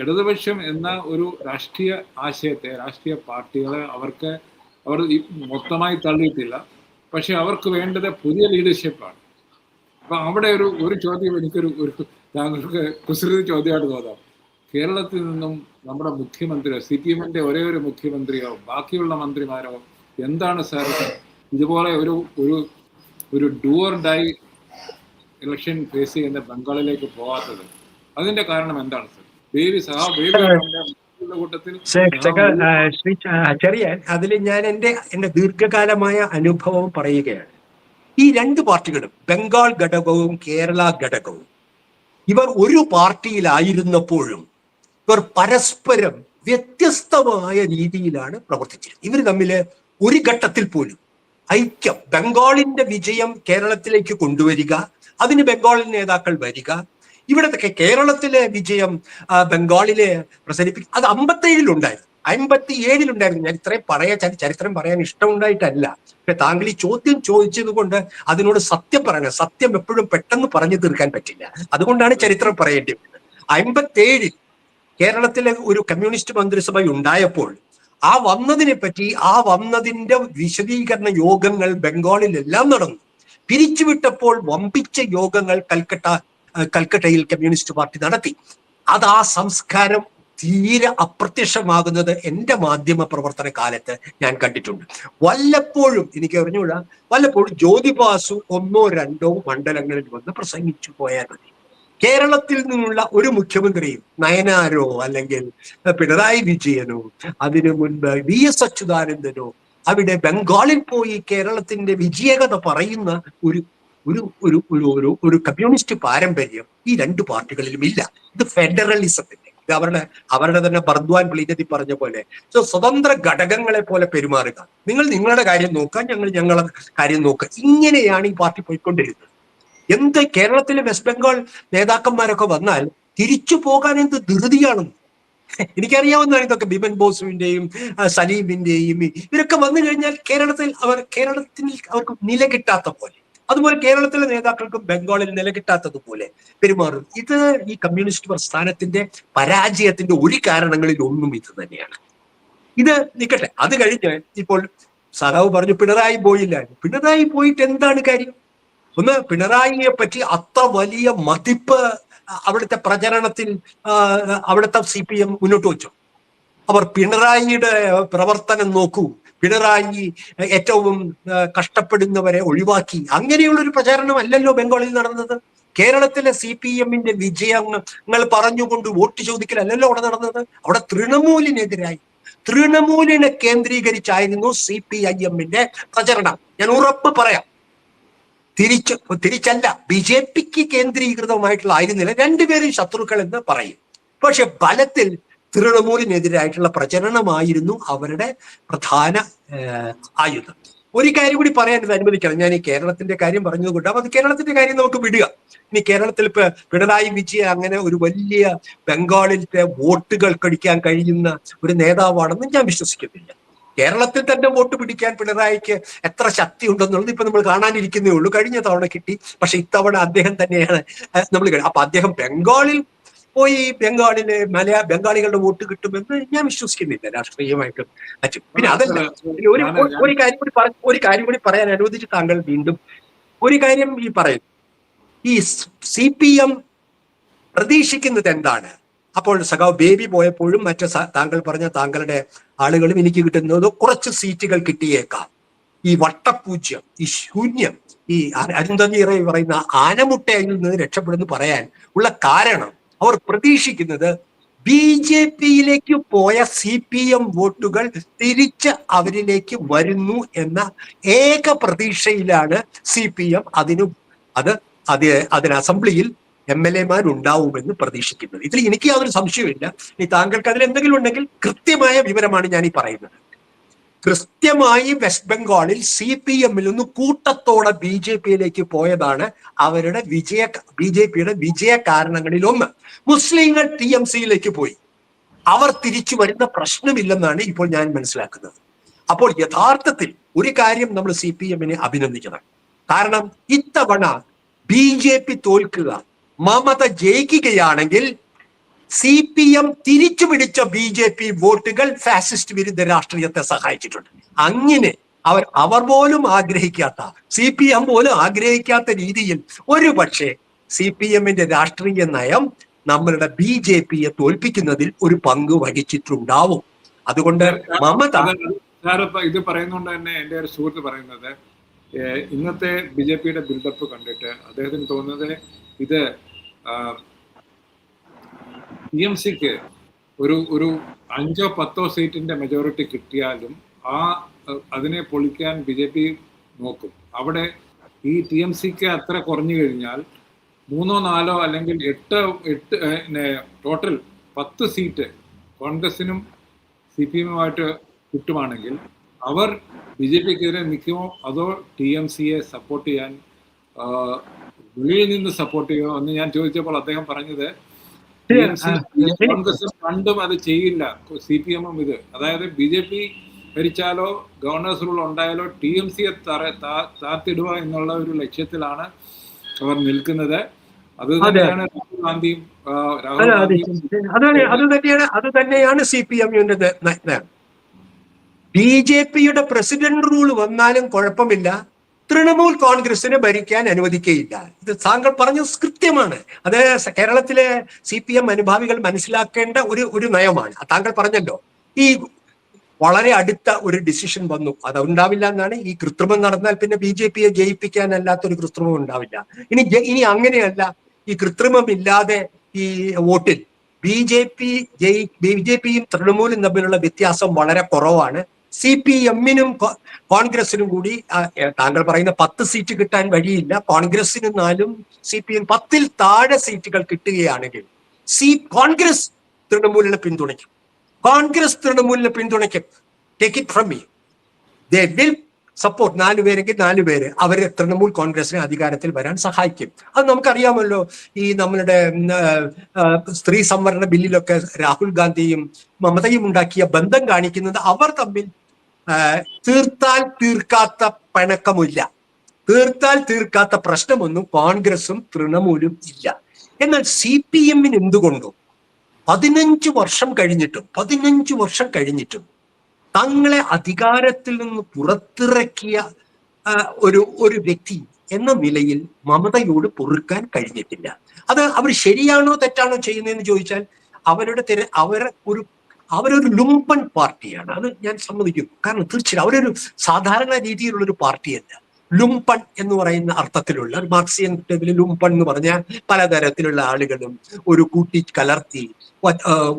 ഇടതുപക്ഷം എന്ന ഒരു രാഷ്ട്രീയ ആശയത്തെ, രാഷ്ട്രീയ പാർട്ടികളെ അവർ മൊത്തമായി തള്ളിയിട്ടില്ല. പക്ഷെ അവർക്ക് വേണ്ടത് പുതിയ ലീഡർഷിപ്പാണ്. അപ്പൊ അവിടെ ഒരു ചോദ്യം താങ്കൾക്ക് കുസൃതി ചോദ്യമായിട്ട് തോന്നാം. കേരളത്തിൽ നിന്നും നമ്മുടെ മുഖ്യമന്ത്രിയോ, CPM-ന്റെ ഒരേ ഒരു മുഖ്യമന്ത്രിയോ ബാക്കിയുള്ള മന്ത്രിമാരോ എന്താണ് സാർ ഇതുപോലെ ഒരു do or die election phase ചെയ്യുന്ന ബംഗാളിലേക്ക് പോകാത്തത്? അതിന്റെ കാരണം എന്താണ് സാർ? കൂട്ടത്തിൽ ചെറിയ അതിൽ ഞാൻ എന്റെ ദീർഘകാലമായ അനുഭവം പറയുകയാണ്. ഈ 2 പാർട്ടികളും, ബംഗാൾ ഘടകവും കേരള ഘടകവും, ഇവർ ഒരു പാർട്ടിയിലായിരുന്നപ്പോഴും ഇവർ പരസ്പരം വ്യത്യസ്തമായ രീതിയിലാണ് പ്രവർത്തിച്ചിരുന്നത്. ഇവർ തമ്മിൽ ഒരു ഘട്ടത്തിൽ പോലും ഐക്യം, ബംഗാളിന്റെ വിജയം കേരളത്തിലേക്ക് കൊണ്ടുവരിക, അതിന് ബംഗാളിൽ നേതാക്കൾ വരിക, ഇവിടത്തെ കേരളത്തിലെ വിജയം ബംഗാളിലെ പ്രസരിപ്പിക്കുക, അത് 57-ലുണ്ടായിരുന്നു, 57-ലുണ്ടായിരുന്നു. ഞാൻ ഇത്രയും ചരിത്രം പറയാൻ ഇഷ്ടമുണ്ടായിട്ടല്ല. പക്ഷെ താങ്കൾ ഈ ചോദ്യം ചോദിച്ചത് കൊണ്ട് അതിനോട് സത്യം പറയണം. സത്യം എപ്പോഴും പെട്ടെന്ന് പറഞ്ഞു തീർക്കാൻ പറ്റില്ല, അതുകൊണ്ടാണ് ചരിത്രം പറയേണ്ടി വരുന്നത്. 57-ൽ കേരളത്തിലെ ഒരു കമ്മ്യൂണിസ്റ്റ് മന്ത്രിസഭ ഉണ്ടായപ്പോൾ വന്നതിന്റെ വിശദീകരണ യോഗങ്ങൾ ബംഗാളിലെല്ലാം നടന്നു. പിരിച്ചുവിട്ടപ്പോൾ വമ്പിച്ച യോഗങ്ങൾ കൽക്കട്ടയിൽ കമ്മ്യൂണിസ്റ്റ് പാർട്ടി നടത്തി. അത് ആ സംസ്കാരം തീരെ അപ്രത്യക്ഷമാകുന്നത് എൻ്റെ മാധ്യമ പ്രവർത്തന കാലത്ത് ഞാൻ കണ്ടിട്ടുണ്ട്. വല്ലപ്പോഴും എനിക്ക് അറിഞ്ഞുകൂടാ, വല്ലപ്പോഴും ജ്യോതിബാസു 1-2 മണ്ഡലങ്ങളിൽ വന്ന് പ്രസംഗിച്ചു പോയാൽ മതി. കേരളത്തിൽ നിന്നുള്ള ഒരു മുഖ്യമന്ത്രിയും, നയനാരോ അല്ലെങ്കിൽ പിണറായി വിജയനോ അതിനു മുൻപ് VS അച്യുതാനന്ദനോ അവിടെ ബംഗാളിൽ പോയി കേരളത്തിന്റെ വിജയകഥ പറയുന്ന ഒരു കമ്മ്യൂണിസ്റ്റ് പാരമ്പര്യം ഈ 2 പാർട്ടികളിലും ഇല്ല. ഇത് ഫെഡറലിസത്തിന്റെ, ഇത് അവരുടെ തന്നെ ബർദ്വാൻ പ്ലീനതി പറഞ്ഞ പോലെ സ്വതന്ത്ര ഘടകങ്ങളെ പോലെ പെരുമാറുക. നിങ്ങൾ നിങ്ങളുടെ കാര്യം നോക്കുക, ഞങ്ങളുടെ കാര്യം നോക്കുക. ഇങ്ങനെയാണ് ഈ പാർട്ടി പോയിക്കൊണ്ടിരുന്നത്. കേരളത്തിലെ വെസ്റ്റ് ബംഗാൾ നേതാക്കന്മാരൊക്കെ വന്നാൽ തിരിച്ചു പോകാൻ എന്ത് ധൃതിയാണെന്ന്. എനിക്കറിയാവുന്നതാണ് ഇതൊക്കെ. ബിമൻ ബോസുവിന്റെയും സലീമിന്റെയും ഇവരൊക്കെ വന്നു കഴിഞ്ഞാൽ കേരളത്തിൽ അവർക്ക് നില കിട്ടാത്ത പോലെ, അതുപോലെ കേരളത്തിലെ നേതാക്കൾക്കും ബംഗാളിൽ നില കിട്ടാത്തതുപോലെ പെരുമാറും. ഇത് ഈ കമ്മ്യൂണിസ്റ്റ് പ്രസ്ഥാനത്തിന്റെ പരാജയത്തിന്റെ ഒരു കാരണങ്ങളിൽ ഒന്നും ഇത് തന്നെയാണ്. ഇത് നിൽക്കട്ടെ. അത് കഴിഞ്ഞ് ഇപ്പോൾ സഖാവ് പറഞ്ഞു പിണറായി പോയില്ല. പിണറായി പോയിട്ട് എന്താണ് കാര്യം? ഒന്ന്, പിണറായിയെ പറ്റി അത്ര വലിയ മതിപ്പ് അവിടുത്തെ പ്രചരണത്തിൽ അവിടുത്തെ CPM മുന്നോട്ട് വെച്ചു. അവർ പിണറായിയുടെ പ്രവർത്തനം നോക്കൂ, പിണറായി ഏറ്റവും കഷ്ടപ്പെടുന്നവരെ ഒഴിവാക്കി, അങ്ങനെയുള്ള ഒരു പ്രചാരണം അല്ലല്ലോ ബംഗാളിൽ നടന്നത്. കേരളത്തിലെ CPM-ന്റെ വിജയങ്ങൾ പറഞ്ഞുകൊണ്ട് വോട്ട് ചോദിക്കലല്ലോ അവിടെ നടന്നത്. അവിടെ തൃണമൂലിനെ കേന്ദ്രീകരിച്ചായിരുന്നു CPIM-ന്റെ പ്രചരണം. ഞാൻ ഉറപ്പ് പറയാം. തിരിച്ചല്ല, BJPക്ക് കേന്ദ്രീകൃതമായിട്ടുള്ള ആയിരുന്നില്ല. രണ്ടുപേരും ശത്രുക്കൾ എന്ന് പറയും. പക്ഷെ ബലത്തിൽ തൃണമൂലിനെതിരായിട്ടുള്ള പ്രചരണമായിരുന്നു അവരുടെ പ്രധാന ആയുധം. ഒരു കാര്യം കൂടി പറയാൻ അനുവദിക്കണം. ഞാൻ ഈ കേരളത്തിന്റെ കാര്യം പറഞ്ഞതുകൊണ്ട് അപ്പൊ അത് കേരളത്തിന്റെ കാര്യം നമുക്ക് വിടുക. ഇനി കേരളത്തിൽ ഇപ്പൊ പിണറായി വിജയൻ അങ്ങനെ ഒരു വലിയ ബംഗാളിലത്തെ വോട്ടുകൾ കടിക്കാൻ കഴിയുന്ന ഒരു നേതാവാണെന്ന് ഞാൻ വിശ്വസിക്കുന്നില്ല. കേരളത്തിൽ തന്നെ വോട്ട് പിടിക്കാൻ പിണറായിക്ക് എത്ര ശക്തി ഉണ്ടെന്നുള്ളത് ഇപ്പൊ നമ്മൾ കാണാനിരിക്കുന്നേ ഉള്ളൂ. കഴിഞ്ഞ തവണ കിട്ടി, പക്ഷെ ഇത്തവണ അദ്ദേഹം തന്നെയാണ് നമ്മൾ. അപ്പൊ അദ്ദേഹം ബംഗാളിൽ പോയി ബംഗാളിലെ ബംഗാളികളുടെ വോട്ട് കിട്ടുമെന്ന് ഞാൻ വിശ്വസിക്കുന്നില്ല രാഷ്ട്രീയമായിട്ടും മറ്റും. പിന്നെ അതല്ല, ഒരു കാര്യം കൂടി പറയാൻ അനുവദിച്ച് താങ്കൾ വീണ്ടും ഒരു കാര്യം ഈ പറയുന്നു. ഈ CPM പ്രതീക്ഷിക്കുന്നത് എന്താണ്? അപ്പോൾ സഖാവ് ബേബി പോയപ്പോഴും മറ്റു താങ്കൾ പറഞ്ഞ താങ്കളുടെ ആളുകളും എനിക്ക് കിട്ടുന്നത് കുറച്ച് സീറ്റുകൾ കിട്ടിയേക്കാം. ഈ വട്ടപൂജ്യം, ഈ ശൂന്യം, ഈ അരുന്ധതി പറയുന്ന ആനമുട്ടയിൽ നിന്ന് രക്ഷപ്പെടുന്നു പറയാൻ ഉള്ള കാരണം അവർ പ്രതീക്ഷിക്കുന്നത് BJPയിലേക്ക് പോയ CPM വോട്ടുകൾ തിരിച്ച് അവരിലേക്ക് വരുന്നു എന്ന ഏക പ്രതീക്ഷയിലാണ് CPM അതിന് അസംബ്ലിയിൽ MLA-മാരുണ്ടാവുമെന്ന് പ്രതീക്ഷിക്കുന്നത്. ഇതിൽ എനിക്ക് യാതൊരു സംശയമില്ല. ഇനി താങ്കൾക്ക് അതിൽ എന്തെങ്കിലും ഉണ്ടെങ്കിൽ കൃത്യമായ വിവരമാണ് ഞാൻ ഈ പറയുന്നത്. കൃത്യമായി വെസ്റ്റ് ബംഗാളിൽ CPM-ൽ നിന്ന് കൂട്ടത്തോടെ BJPയിലേക്ക് പോയതാണ് അവരുടെ BJPയുടെ വിജയ കാരണങ്ങളിൽ ഒന്ന്. മുസ്ലിങ്ങൾ TMC-യിലേക്ക് പോയി. അവർ തിരിച്ചു വരുന്ന പ്രശ്നമില്ലെന്നാണ് ഇപ്പോൾ ഞാൻ മനസ്സിലാക്കുന്നത്. അപ്പോൾ യഥാർത്ഥത്തിൽ ഒരു കാര്യം നമ്മൾ CPM-നെ അഭിനന്ദിക്കണം. കാരണം ഇത്തവണ BJP തോൽക്കുക, മമത ജയിക്കുകയാണെങ്കിൽ CPM തിരിച്ചു പിടിച്ച BJP വോട്ടുകൾ ഫാസിസ്റ്റ് വിരുദ്ധ രാഷ്ട്രീയത്തെ സഹായിച്ചിട്ടുണ്ട്. അങ്ങനെ അവർ പോലും ആഗ്രഹിക്കാത്ത, CPM പോലും ആഗ്രഹിക്കാത്ത രീതിയിൽ ഒരു പക്ഷേ CPM-ന്റെ രാഷ്ട്രീയ നയം നമ്മളുടെ BJPയെ തോൽപ്പിക്കുന്നതിൽ ഒരു പങ്ക് വഹിച്ചിട്ടുണ്ടാവും. അതുകൊണ്ട് മമത ഇത് പറയുന്നതുകൊണ്ട് തന്നെ എൻ്റെ ഒരു സുഹൃത്ത് പറയുന്നത്, ഇന്നത്തെ BJPയുടെ ബിൽഡപ്പ് കണ്ടിട്ട് അദ്ദേഹത്തിന് തോന്നുന്നത് ഇത് TMCക്ക് ഒരു 5-10 സീറ്റിന്റെ മെജോറിറ്റി കിട്ടിയാലും അതിനെ പൊളിക്കാൻ BJP നോക്കും. അവിടെ ഈ TMCക്ക് അത്ര കുറഞ്ഞു കഴിഞ്ഞാൽ 3-4 അല്ലെങ്കിൽ 8 ടോട്ടൽ 10 സീറ്റ് കോൺഗ്രസിനും CPM-ഉമായിട്ട് കിട്ടുവാണെങ്കിൽ അവർ BJPക്കെതിരെ നിൽക്കുമോ അതോ TMCയെ സപ്പോർട്ട് ചെയ്യാൻ വെളിയിൽ നിന്ന് സപ്പോർട്ട് ചെയ്യുമോ എന്ന് ഞാൻ ചോദിച്ചപ്പോൾ അദ്ദേഹം പറഞ്ഞത് കോൺഗ്രസും പണ്ടും അത് ചെയ്യില്ല, CPM-ഉം ഇത്. അതായത് BJP ഭരിച്ചാലോ ഗവർണേഴ്സ് റൂൾ ഉണ്ടായാലോ TMCയെ താത്തിടുക എന്നുള്ള ഒരു ലക്ഷ്യത്തിലാണ് അവർ നിൽക്കുന്നത്. അത് തന്നെയാണ് അത് തന്നെയാണ് CPM-ന്റെ നയം. BJPയുടെ പ്രസിഡന്റ് റൂൾ വന്നാലും കുഴപ്പമില്ല, തൃണമൂൽ കോൺഗ്രസിനെ ഭരിക്കാൻ അനുവദിക്കുകയില്ല. ഇത് താങ്കൾ പറഞ്ഞത് കൃത്യമാണ്. അത് കേരളത്തിലെ CPM അനുഭാവികൾ മനസ്സിലാക്കേണ്ട ഒരു നയമാണ്. താങ്കൾ പറഞ്ഞല്ലോ, ഈ വളരെ അടുത്ത ഒരു ഡിസിഷൻ വന്നു, അത് ഉണ്ടാവില്ല എന്നാണ്. ഈ കൃത്രിമം നടന്നാൽ പിന്നെ BJPയെ ജയിപ്പിക്കാനല്ലാത്തൊരു കൃത്രിമം ഉണ്ടാവില്ല. ഇനി അങ്ങനെയല്ല, ഈ കൃത്രിമം ഇല്ലാതെ ഈ വോട്ടിൽ BJPയും തൃണമൂലും തമ്മിലുള്ള വ്യത്യാസം വളരെ കുറവാണ്. CPM-നും കോൺഗ്രസിനും കൂടി താങ്കൾ പറയുന്ന 10 സീറ്റ് കിട്ടാൻ വഴിയില്ല. കോൺഗ്രസിന് 4-ഉം CPM 10-ൽ താഴെ സീറ്റുകൾ കിട്ടുകയാണെങ്കിൽ കോൺഗ്രസ് തൃണമൂലിനെ പിന്തുണയ്ക്കും. Take it from me. They will support 4 പേരെങ്കിൽ 4 പേര് അവര് തൃണമൂൽ കോൺഗ്രസിനെ അധികാരത്തിൽ വരാൻ സഹായിക്കും. അത് നമുക്കറിയാമല്ലോ. ഈ നമ്മളുടെ സ്ത്രീ സംവരണ ബില്ലിലൊക്കെ രാഹുൽ ഗാന്ധിയും മമതയും ഉണ്ടാക്കിയ ബന്ധം കാണിക്കുന്നത് അവർ തമ്മിൽ തീർത്താൽ തീർക്കാത്ത പിണക്കമില്ല, തീർത്താൽ തീർക്കാത്ത പ്രശ്നമൊന്നും കോൺഗ്രസും തൃണമൂലും ഇല്ല. എന്നാൽ CPM എന്തുകൊണ്ടും 15 വർഷം കഴിഞ്ഞിട്ടും തങ്ങളെ അധികാരത്തിൽ നിന്ന് പുറത്തിറക്കിയ ഒരു വ്യക്തി എന്ന നിലയിൽ മമതയോട് പൊറുക്കാൻ കഴിഞ്ഞിട്ടില്ല. അത് അവർ ശരിയാണോ തെറ്റാണോ ചെയ്യുന്നതെന്ന് ചോദിച്ചാൽ അവരൊരു ലുംപൻ പാർട്ടിയാണ്. അത് ഞാൻ സമ്മതിക്കുന്നു. കാരണം തീർച്ചയായും അവരൊരു സാധാരണ രീതിയിലുള്ള ഒരു പാർട്ടിയല്ല. ലുംപൺ എന്ന് പറയുന്ന അർത്ഥത്തിലുള്ള ഒരു മാർക്സിയൻ ലുംപൺ എന്ന് പറഞ്ഞാൽ പലതരത്തിലുള്ള ആളുകളും ഒരു കൂട്ടി കലർത്തി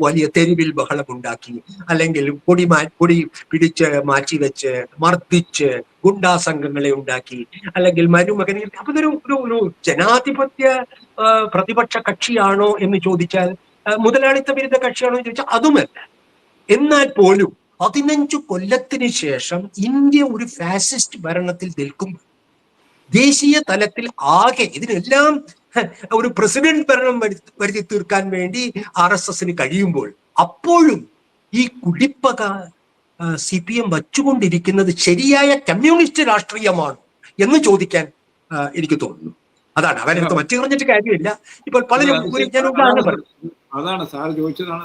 വലിയ തെരുവിൽ ബഹളമുണ്ടാക്കി, അല്ലെങ്കിൽ പൊടി പിടിച്ച് മാറ്റിവെച്ച് മർദ്ദിച്ച് ഗുണ്ടാ സംഘങ്ങളെ ഉണ്ടാക്കി, അല്ലെങ്കിൽ മരുമകനെ. അപ്പൊ ഒരു ജനാധിപത്യ പ്രതിപക്ഷ കക്ഷിയാണോ എന്ന് ചോദിച്ചാൽ, മുതലാളിത്ത വിരുദ്ധ കക്ഷിയാണോ എന്ന് ചോദിച്ചാൽ അതുമല്ല. എന്നാൽ പോലും 15 കൊല്ലത്തിന് ശേഷം ഇന്ത്യ ഒരു ഫാസിസ്റ്റ് ഭരണത്തിൽ നിൽക്കുമ്പോൾ ദേശീയ തലത്തിൽ ആകെ ഇതിനെല്ലാം ഒരു പ്രസിഡന്റ് ഭരണം വരുത്തി തീർക്കാൻ വേണ്ടി RSSന് കഴിയുമ്പോൾ അപ്പോഴും ഈ കുടിപ്പക CPM വച്ചുകൊണ്ടിരിക്കുന്നത് ശരിയായ കമ്മ്യൂണിസ്റ്റ് രാഷ്ട്രീയമാണ് എന്ന് ചോദിക്കാൻ എനിക്ക് തോന്നുന്നു. അതാണ് അവരടുത്ത് മറ്റു പറഞ്ഞിട്ട് കാര്യമില്ല. ഇപ്പോൾ പലരും അതാണ് സാർ ചോദിച്ചതാണ്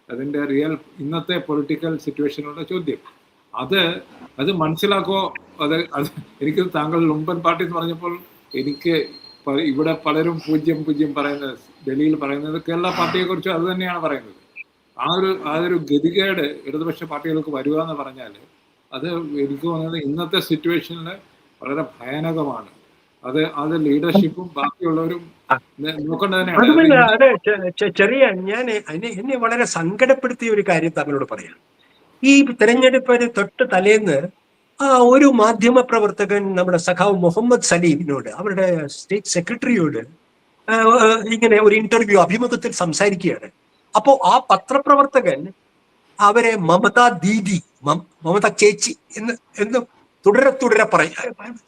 അതിന്റെ റിയൽ ഇന്നത്തെ പൊളിറ്റിക്കൽ സിറ്റുവേഷനുള്ള ചോദ്യം. അത് മനസ്സിലാക്കോ? അത് എനിക്ക് താങ്കൾ ലുംപൻ പാർട്ടി എന്ന് പറഞ്ഞപ്പോൾ എനിക്ക് ഇവിടെ പലരും പൂജ്യം പറയുന്നത്, ഡൽഹിയിൽ പറയുന്നത് കേരള പാർട്ടിയെ കുറിച്ച് അത് തന്നെയാണ് പറയുന്നത്. ആ ഒരു ഗതികേട് ഇടതുപക്ഷ പാർട്ടികൾക്ക് വരിക എന്ന് പറഞ്ഞാൽ അത് എനിക്ക് തോന്നുന്നത് ഇന്നത്തെ സിറ്റുവേഷനിൽ വളരെ ഭയാനകമാണ്. അത് ലീഡർഷിപ്പും ബാക്കിയുള്ളവരും ചെറിയ എന്നെ വളരെ സങ്കടപ്പെടുത്തിയ ഒരു കാര്യം താങ്കളോട് പറയാം. ഈ തെരഞ്ഞെടുപ്പിന് തൊട്ട് തലേന്ന് ഒരു മാധ്യമ പ്രവർത്തകൻ നമ്മുടെ സഖാവ് മുഹമ്മദ് സലീമിനോട്, അവരുടെ സ്റ്റേറ്റ് സെക്രട്ടറിയോട് ഇങ്ങനെ ഒരു അഭിമുഖത്തിൽ സംസാരിക്കുകയാണ്. അപ്പോ ആ പത്രപ്രവർത്തകൻ അവരെ മമത ദീദി, മമത ചേച്ചി എന്ന് തുടരെ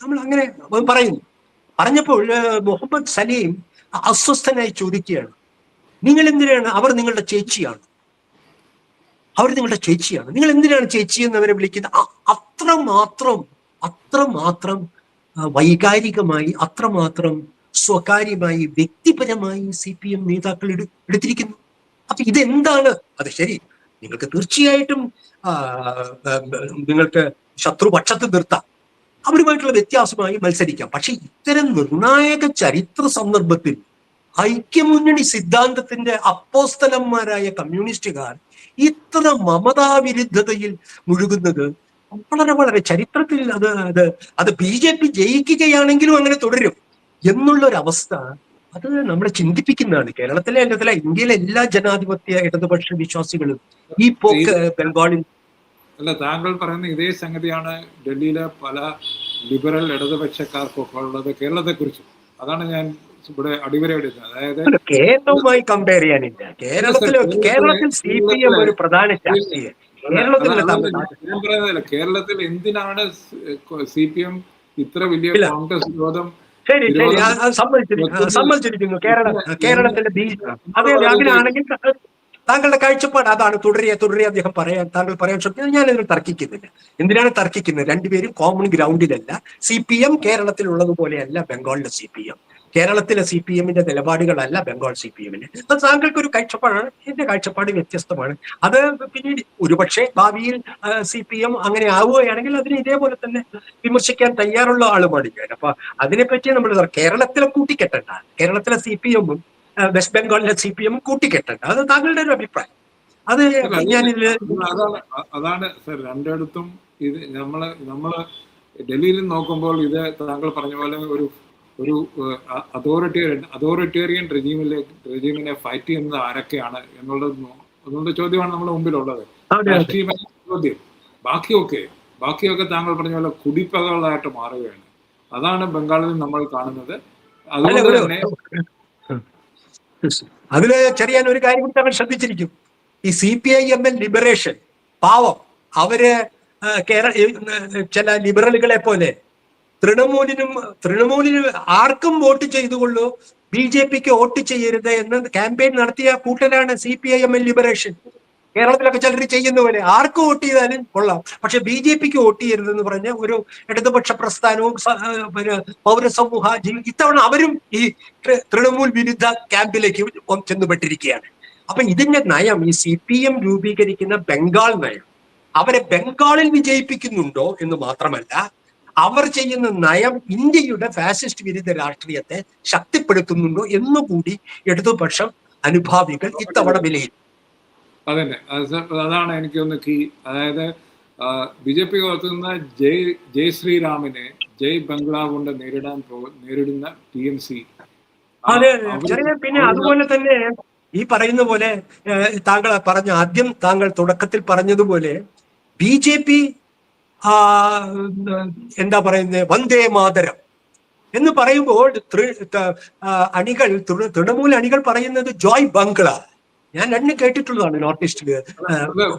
നമ്മൾ അങ്ങനെ പറഞ്ഞപ്പോൾ മുഹമ്മദ് സലീം അസ്വസ്ഥനായി ചോദിക്കുകയാണ്, നിങ്ങൾ എന്തിനാണ്, അവർ നിങ്ങളുടെ ചേച്ചിയാണ്, നിങ്ങൾ എന്തിനാണ് ചേച്ചി എന്ന് അവരെ വിളിക്കുന്നത്? അത്രമാത്രം വൈകാരികമായി, അത്രമാത്രം സ്വകാര്യമായി, വ്യക്തിപരമായി CPM നേതാക്കൾ എടുത്തിരിക്കുന്നു. അപ്പൊ ഇതെന്താണ്? അത് ശരി, നിങ്ങൾക്ക് തീർച്ചയായിട്ടും നിങ്ങൾക്ക് ശത്രുപക്ഷത്ത് നിർത്താം, അവരുമായിട്ടുള്ള വ്യത്യാസമായി മത്സരിക്കാം. പക്ഷെ ഇത്തരം നിർണായക ചരിത്ര സന്ദർഭത്തിൽ ഐക്യമുന്നണി സിദ്ധാന്തത്തിന്റെ അപ്പോസ്തലന്മാരായ കമ്മ്യൂണിസ്റ്റുകാർ ഇത്ര മമതാവിരുദ്ധതയിൽ മുഴുകുന്നത് വളരെ ചരിത്രത്തിൽ അത് BJP ജയിക്കുകയാണെങ്കിലും അങ്ങനെ തുടരും എന്നുള്ളൊരവസ്ഥ അത് നമ്മളെ ചിന്തിപ്പിക്കുന്നതാണ്. കേരളത്തിലെ അല്ല, ഇന്ത്യയിലെ എല്ലാ ജനാധിപത്യ ഇടതുപക്ഷ വിശ്വാസികളും ഈ പോക്ക് ബംഗാളിൽ അല്ല. താങ്കൾ പറയുന്ന ഇതേ സംഗതിയാണ് ഡൽഹിയിലെ പല ലിബറൽ ഇടതുപക്ഷക്കാർക്കൊക്കെ ഉള്ളത് കേരളത്തെക്കുറിച്ചും. അതാണ് ഞാൻ ഇവിടെ അടിവരയിടുന്നത്. അതായത് കേരളവുമായി കമ്പയർ ചെയ്യാനില്ല. കേരളത്തിൽ CPM ഒരു പ്രധാന ശക്തിയെ കേരളത്തിൽ എന്തിനാണ് CPM ഇത്ര വലിയ കോൺഗ്രസ് വിരോധം? ശരി, സമ്മതിച്ചിരിക്കുന്നു. കേരളത്തിലെ അങ്ങനെയാണെങ്കിൽ താങ്കളുടെ കാഴ്ചപ്പാട് അതാണ്. തുടരെ താങ്കൾ പറയാൻ ശ്രമിക്കുന്നത്. ഞാൻ ഇതിൽ തർക്കിക്കുന്നില്ല. എന്തിനാണ് തർക്കിക്കുന്നത്? രണ്ടുപേരും കോമൺ ഗ്രൗണ്ടിലല്ല. CPM കേരളത്തിലുള്ളതുപോലെയല്ല ബംഗാളിലെ CPM. കേരളത്തിലെ CPMന്റെ നിലപാടുകളല്ല ബംഗാൾ CPMന്. അത് താങ്കൾക്ക് ഒരു കാഴ്ചപ്പാടാണ്, എന്റെ കാഴ്ചപ്പാട് വ്യത്യസ്തമാണ്. അത് പിന്നീട് ഒരുപക്ഷെ ഭാവിയിൽ CPM അങ്ങനെ ആവുകയാണെങ്കിൽ അതിനെ ഇതേപോലെ തന്നെ വിമർശിക്കാൻ തയ്യാറുള്ള ആളുമാണ് ഞാൻ. അപ്പൊ അതിനെപ്പറ്റി നമ്മൾ കേരളത്തിലെ കൂട്ടിക്കെട്ടണ്ട, കേരളത്തിലെ CPMഉം വെസ്റ്റ് ബംഗാളിലെ CPM കൂട്ടിക്കെട്ടണ്ട. അത് താങ്കളുടെ ഒരു അഭിപ്രായം. അത് അതാണ് സർ. രണ്ടിടത്തും ഇത് നമ്മള് ഡൽഹിയിൽ നോക്കുമ്പോൾ ഇത് താങ്കൾ പറഞ്ഞ പോലെ ഒരു അതോറിറ്റേറിയൻ റെജീമിനെ ഫൈറ്റ് ചെയ്യുന്നത് ആരൊക്കെയാണ് എന്നുള്ള ചോദ്യമാണ് നമ്മുടെ മുമ്പിലുള്ളത്. രാഷ്ട്രീയമായ ചോദ്യം. ബാക്കിയൊക്കെ താങ്കൾ പറഞ്ഞ പോലെ കുടിപ്പകകളായിട്ട് മാറുകയാണ്. അതാണ് ബംഗാളിൽ നമ്മൾ കാണുന്നത്. അതുകൊണ്ട് തന്നെ അതില് ചെറിയാൻ ഒരു കാര്യം കൂടി താങ്കൾ ശ്രദ്ധിച്ചിരിക്കും. ഈ CPIM ലിബറേഷൻ പാവം അവര് ചില ലിബറലുകളെ പോലെ തൃണമൂലിന് ആർക്കും വോട്ട് ചെയ്തുകൊള്ളൂ, BJPക്ക് വോട്ട് ചെയ്യരുത് എന്ന് ക്യാമ്പയിൻ നടത്തിയ കൂട്ടരാണ് CPIM ലിബറേഷൻ. കേരളത്തിലൊക്കെ ചിലർ ചെയ്യുന്ന പോലെ ആർക്ക് വോട്ട് ചെയ്താലും കൊള്ളാം, പക്ഷെ BJPക്ക് വോട്ട് ചെയ്യരുതെന്ന് പറഞ്ഞ ഒരു ഇടതുപക്ഷ പ്രസ്ഥാനവും പിന്നെ പൗരസമൂഹ ഇത്തവണ അവരും ഈ തൃണമൂൽ വിരുദ്ധ ക്യാമ്പിലേക്ക് ചെന്നുപെട്ടിരിക്കുകയാണ്. അപ്പൊ ഇതിന്റെ നയം, ഈ CPM രൂപീകരിക്കുന്ന ബംഗാൾ നയം അവരെ ബംഗാളിൽ വിജയിപ്പിക്കുന്നുണ്ടോ എന്ന് മാത്രമല്ല, അവർ ചെയ്യുന്ന നയം ഇന്ത്യയുടെ ഫാസിസ്റ്റ് വിരുദ്ധ രാഷ്ട്രീയത്തെ ശക്തിപ്പെടുത്തുന്നുണ്ടോ എന്നുകൂടി ഇടതുപക്ഷം അനുഭാവികൾ ഇത്തവണ വിലയിരുത്തും. അതന്നെ, അതാണ് എനിക്കൊന്ന് കീ. അതായത് BJP നിന്ന് ജയ് ശ്രീറാമിനെ ജയ് ബംഗ്ലാ കൊണ്ട് നേരിടുന്ന TMC. അതെ, പിന്നെ അതുപോലെ തന്നെ ഈ പറയുന്ന പോലെ താങ്കൾ തുടക്കത്തിൽ പറഞ്ഞതുപോലെ BJP എന്താ പറയുന്നത്, വന്ദേ മാതരം എന്ന് പറയുമ്പോൾ തൃണമൂൽ അണികൾ പറയുന്നത് ജോയ് ബംഗ്ല. ഞാൻ രണ്ടും കേട്ടിട്ടുള്ളതാണ് നോർത്ത് ഈസ്റ്റില്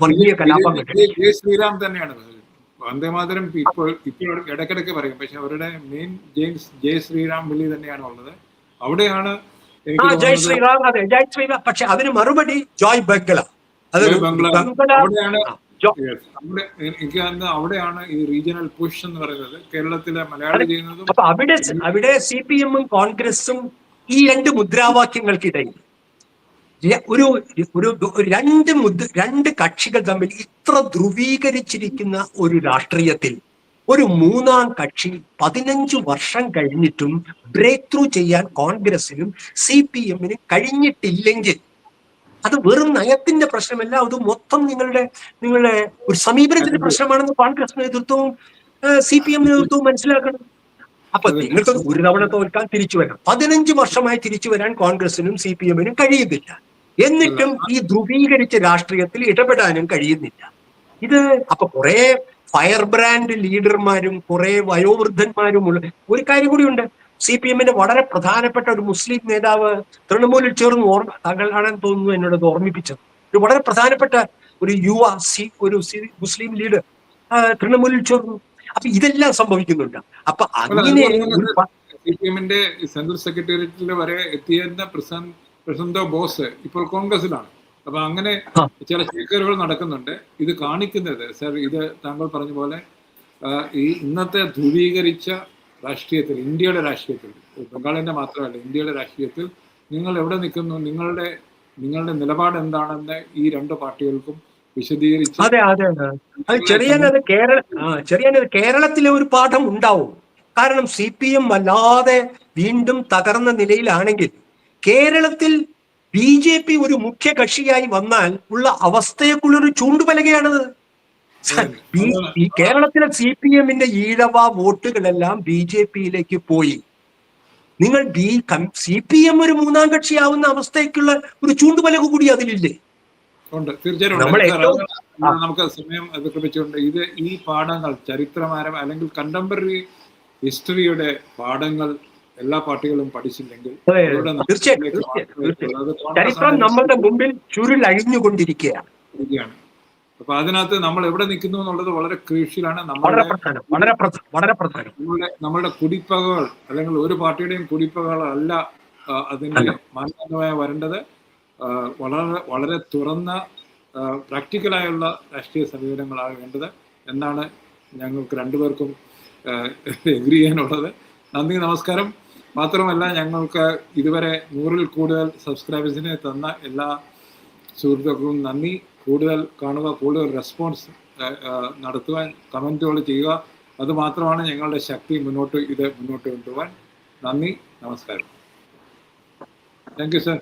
വർഗീയ കലാപം. ജയ് ശ്രീറാം തന്നെയാണ് വന്ദേ മാതരം. ഇപ്പോൾ ഇടയ്ക്കിടയ്ക്ക് പറയും, പക്ഷെ അവരുടെ മെയിൻ ജയ് ശ്രീറാം വിളി തന്നെയാണ് ഉള്ളത്. അവിടെയാണ് ജയ് ശ്രീറാം, അതെ ജയ് ശ്രീറാം. പക്ഷെ അതിന് മറുപടി ജോയ് ബംഗ്ല. എനിക്ക് അവിടെയാണ് ഈ റീജിയണൽ പുഷ് എന്ന് പറയുന്നത് കേരളത്തിലെ മലയാളി ചെയ്യുന്നതും. അപ്പൊ അവിടെ CPM-ഉം കോൺഗ്രസും ഈ രണ്ട് മുദ്രാവാക്യങ്ങൾക്കിടയിൽ രണ്ട് കക്ഷികൾ തമ്മിൽ ഇത്ര ധ്രുവീകരിച്ചിരിക്കുന്ന ഒരു രാഷ്ട്രീയത്തിൽ ഒരു മൂന്നാം കക്ഷി 15 വർഷം കഴിഞ്ഞിട്ടും ബ്രേക്ക് ത്രൂ ചെയ്യാൻ കോൺഗ്രസിനും CPM-നും കഴിഞ്ഞിട്ടില്ലെങ്കിൽ അത് വെറും നയത്തിന്റെ പ്രശ്നമല്ല, അത് മൊത്തം നിങ്ങളുടെ ഒരു സമീപനത്തിന്റെ പ്രശ്നമാണെന്ന് കോൺഗ്രസ് നേതൃത്വവും CPM നേതൃത്വവും മനസ്സിലാക്കണം. അപ്പൊ നിങ്ങൾക്ക് ഒരു തവണ തോൽക്കാൻ തിരിച്ചു വരാം. 15 വർഷമായി തിരിച്ചു വരാൻ കോൺഗ്രസിനും CPM-നും കഴിയുന്നില്ല. എന്നിട്ടും ഈ ധ്രുവീകരിച്ച രാഷ്ട്രീയത്തിൽ ഇടപെടാനും കഴിയുന്നില്ല. ഇത് അപ്പൊ കുറെ ഫയർ ബ്രാൻഡ് ലീഡർമാരും കുറെ വയോവൃദ്ധന്മാരുമുള്ള ഒരു കാര്യം കൂടിയുണ്ട്. CPM-ന്റെ വളരെ പ്രധാനപ്പെട്ട ഒരു മുസ്ലിം നേതാവ് തൃണമൂലിൽ ചേർന്ന് താങ്കളാണെന്ന് തോന്നുന്നു എന്നോട് ഓർമ്മിപ്പിച്ചത്. ഒരു വളരെ പ്രധാനപ്പെട്ട ഒരു ഒരു മുസ്ലിം ലീഡർ തൃണമൂലിൽ ചേർന്നു. അപ്പൊ ഇതെല്ലാം സംഭവിക്കുന്നുണ്ട്. അപ്പൊ അങ്ങനെ CPM-ന്റെ സെൻട്രൽ സെക്രട്ടേറിയറ്റിൽ വരെ എത്തിയ പ്രസന്റോ ബോസ് ഇപ്പോൾ കോൺഗ്രസിലാണ്. അപ്പൊ അങ്ങനെ ചില ചേക്കേറുകൾ നടക്കുന്നുണ്ട്. ഇത് കാണിക്കുന്നത് സർ, ഇത് താങ്കൾ പറഞ്ഞ പോലെ ഈ ഇന്നത്തെ ധ്രുവീകരിച്ച രാഷ്ട്രീയത്തിൽ, ഇന്ത്യയുടെ രാഷ്ട്രീയത്തിൽ, ബംഗാളിന്റെ മാത്രമല്ല ഇന്ത്യയുടെ രാഷ്ട്രീയത്തിൽ നിങ്ങൾ എവിടെ നിൽക്കുന്നു, നിങ്ങളുടെ നിലപാട് എന്താണെന്ന് ഈ രണ്ട് പാർട്ടികൾക്കും വിശദീകരിച്ച്. അതെ, കേരളത്തിലെ ഒരു പാഠം ഉണ്ടാവും. കാരണം CPM വല്ലാതെ വീണ്ടും തകർന്ന നിലയിലാണെങ്കിൽ കേരളത്തിൽ BJP ഒരു മുഖ്യ കക്ഷിയായി വന്നാൽ ഉള്ള അവസ്ഥയെക്കുള്ളൊരു ചൂണ്ടുപലകയാണത്. ഈ കേരളത്തിലെ CPM-ന്റെ ഈഴവ വോട്ടുകളെല്ലാം BJP-യിലേക്ക് പോയി. നിങ്ങൾ CPM ഒരു മൂന്നാം കക്ഷിയാവുന്ന അവസ്ഥയ്ക്കുള്ള ഒരു ചൂണ്ടുപലക കൂടി അതിലില്ലേ? തീർച്ചയായിട്ടും. നമുക്ക് സമയം അതിക്രമിച്ചുകൊണ്ട് ഈ പാഠങ്ങൾ, ചരിത്രപരം അല്ലെങ്കിൽ കണ്ടംപററി ഹിസ്റ്ററിയുടെ പാഠങ്ങൾ എല്ലാ പാർട്ടികളും പഠിച്ചില്ലെങ്കിൽ ചരിത്രം നമ്മളുടെ മുമ്പിൽ ചുരുളഴിഞ്ഞുകൊണ്ടിരിക്കുകയാണ്. അപ്പൊ അതിനകത്ത് നമ്മൾ എവിടെ നിൽക്കുന്നു എന്നുള്ളത് വളരെ ക്രൂഷ്യലാണ്. നമ്മളുടെ കുടിപ്പകകൾ അല്ലെങ്കിൽ ഒരു പാർട്ടിയുടെയും കുടിപ്പകകളല്ല അതിന്റെ മാനദണ്ഡമായി വരേണ്ടത്. വളരെ തുറന്ന പ്രാക്ടിക്കലായുള്ള രാഷ്ട്രീയ സമീപനങ്ങളാണ് വേണ്ടത് എന്നാണ് ഞങ്ങൾക്ക് രണ്ടുപേർക്കും എഗ്രി ചെയ്യാനുള്ളത്. നന്ദി, നമസ്കാരം. മാത്രമല്ല, ഞങ്ങൾക്ക് ഇതുവരെ 100-ൽ കൂടുതൽ സബ്സ്ക്രൈബേഴ്സിനെ തന്ന എല്ലാ സുഹൃത്തുക്കൾക്കും നന്ദി. കൂടുതൽ കാണുക, കൂടുതൽ റെസ്പോൺസ് നടത്തുവാൻ, കമൻറ്റുകൾ ചെയ്യുക. അതുമാത്രമാണ് ഞങ്ങളുടെ ശക്തി മുന്നോട്ട് കൊണ്ടുപോകാൻ. നന്ദി, നമസ്കാരം. Thank you sir.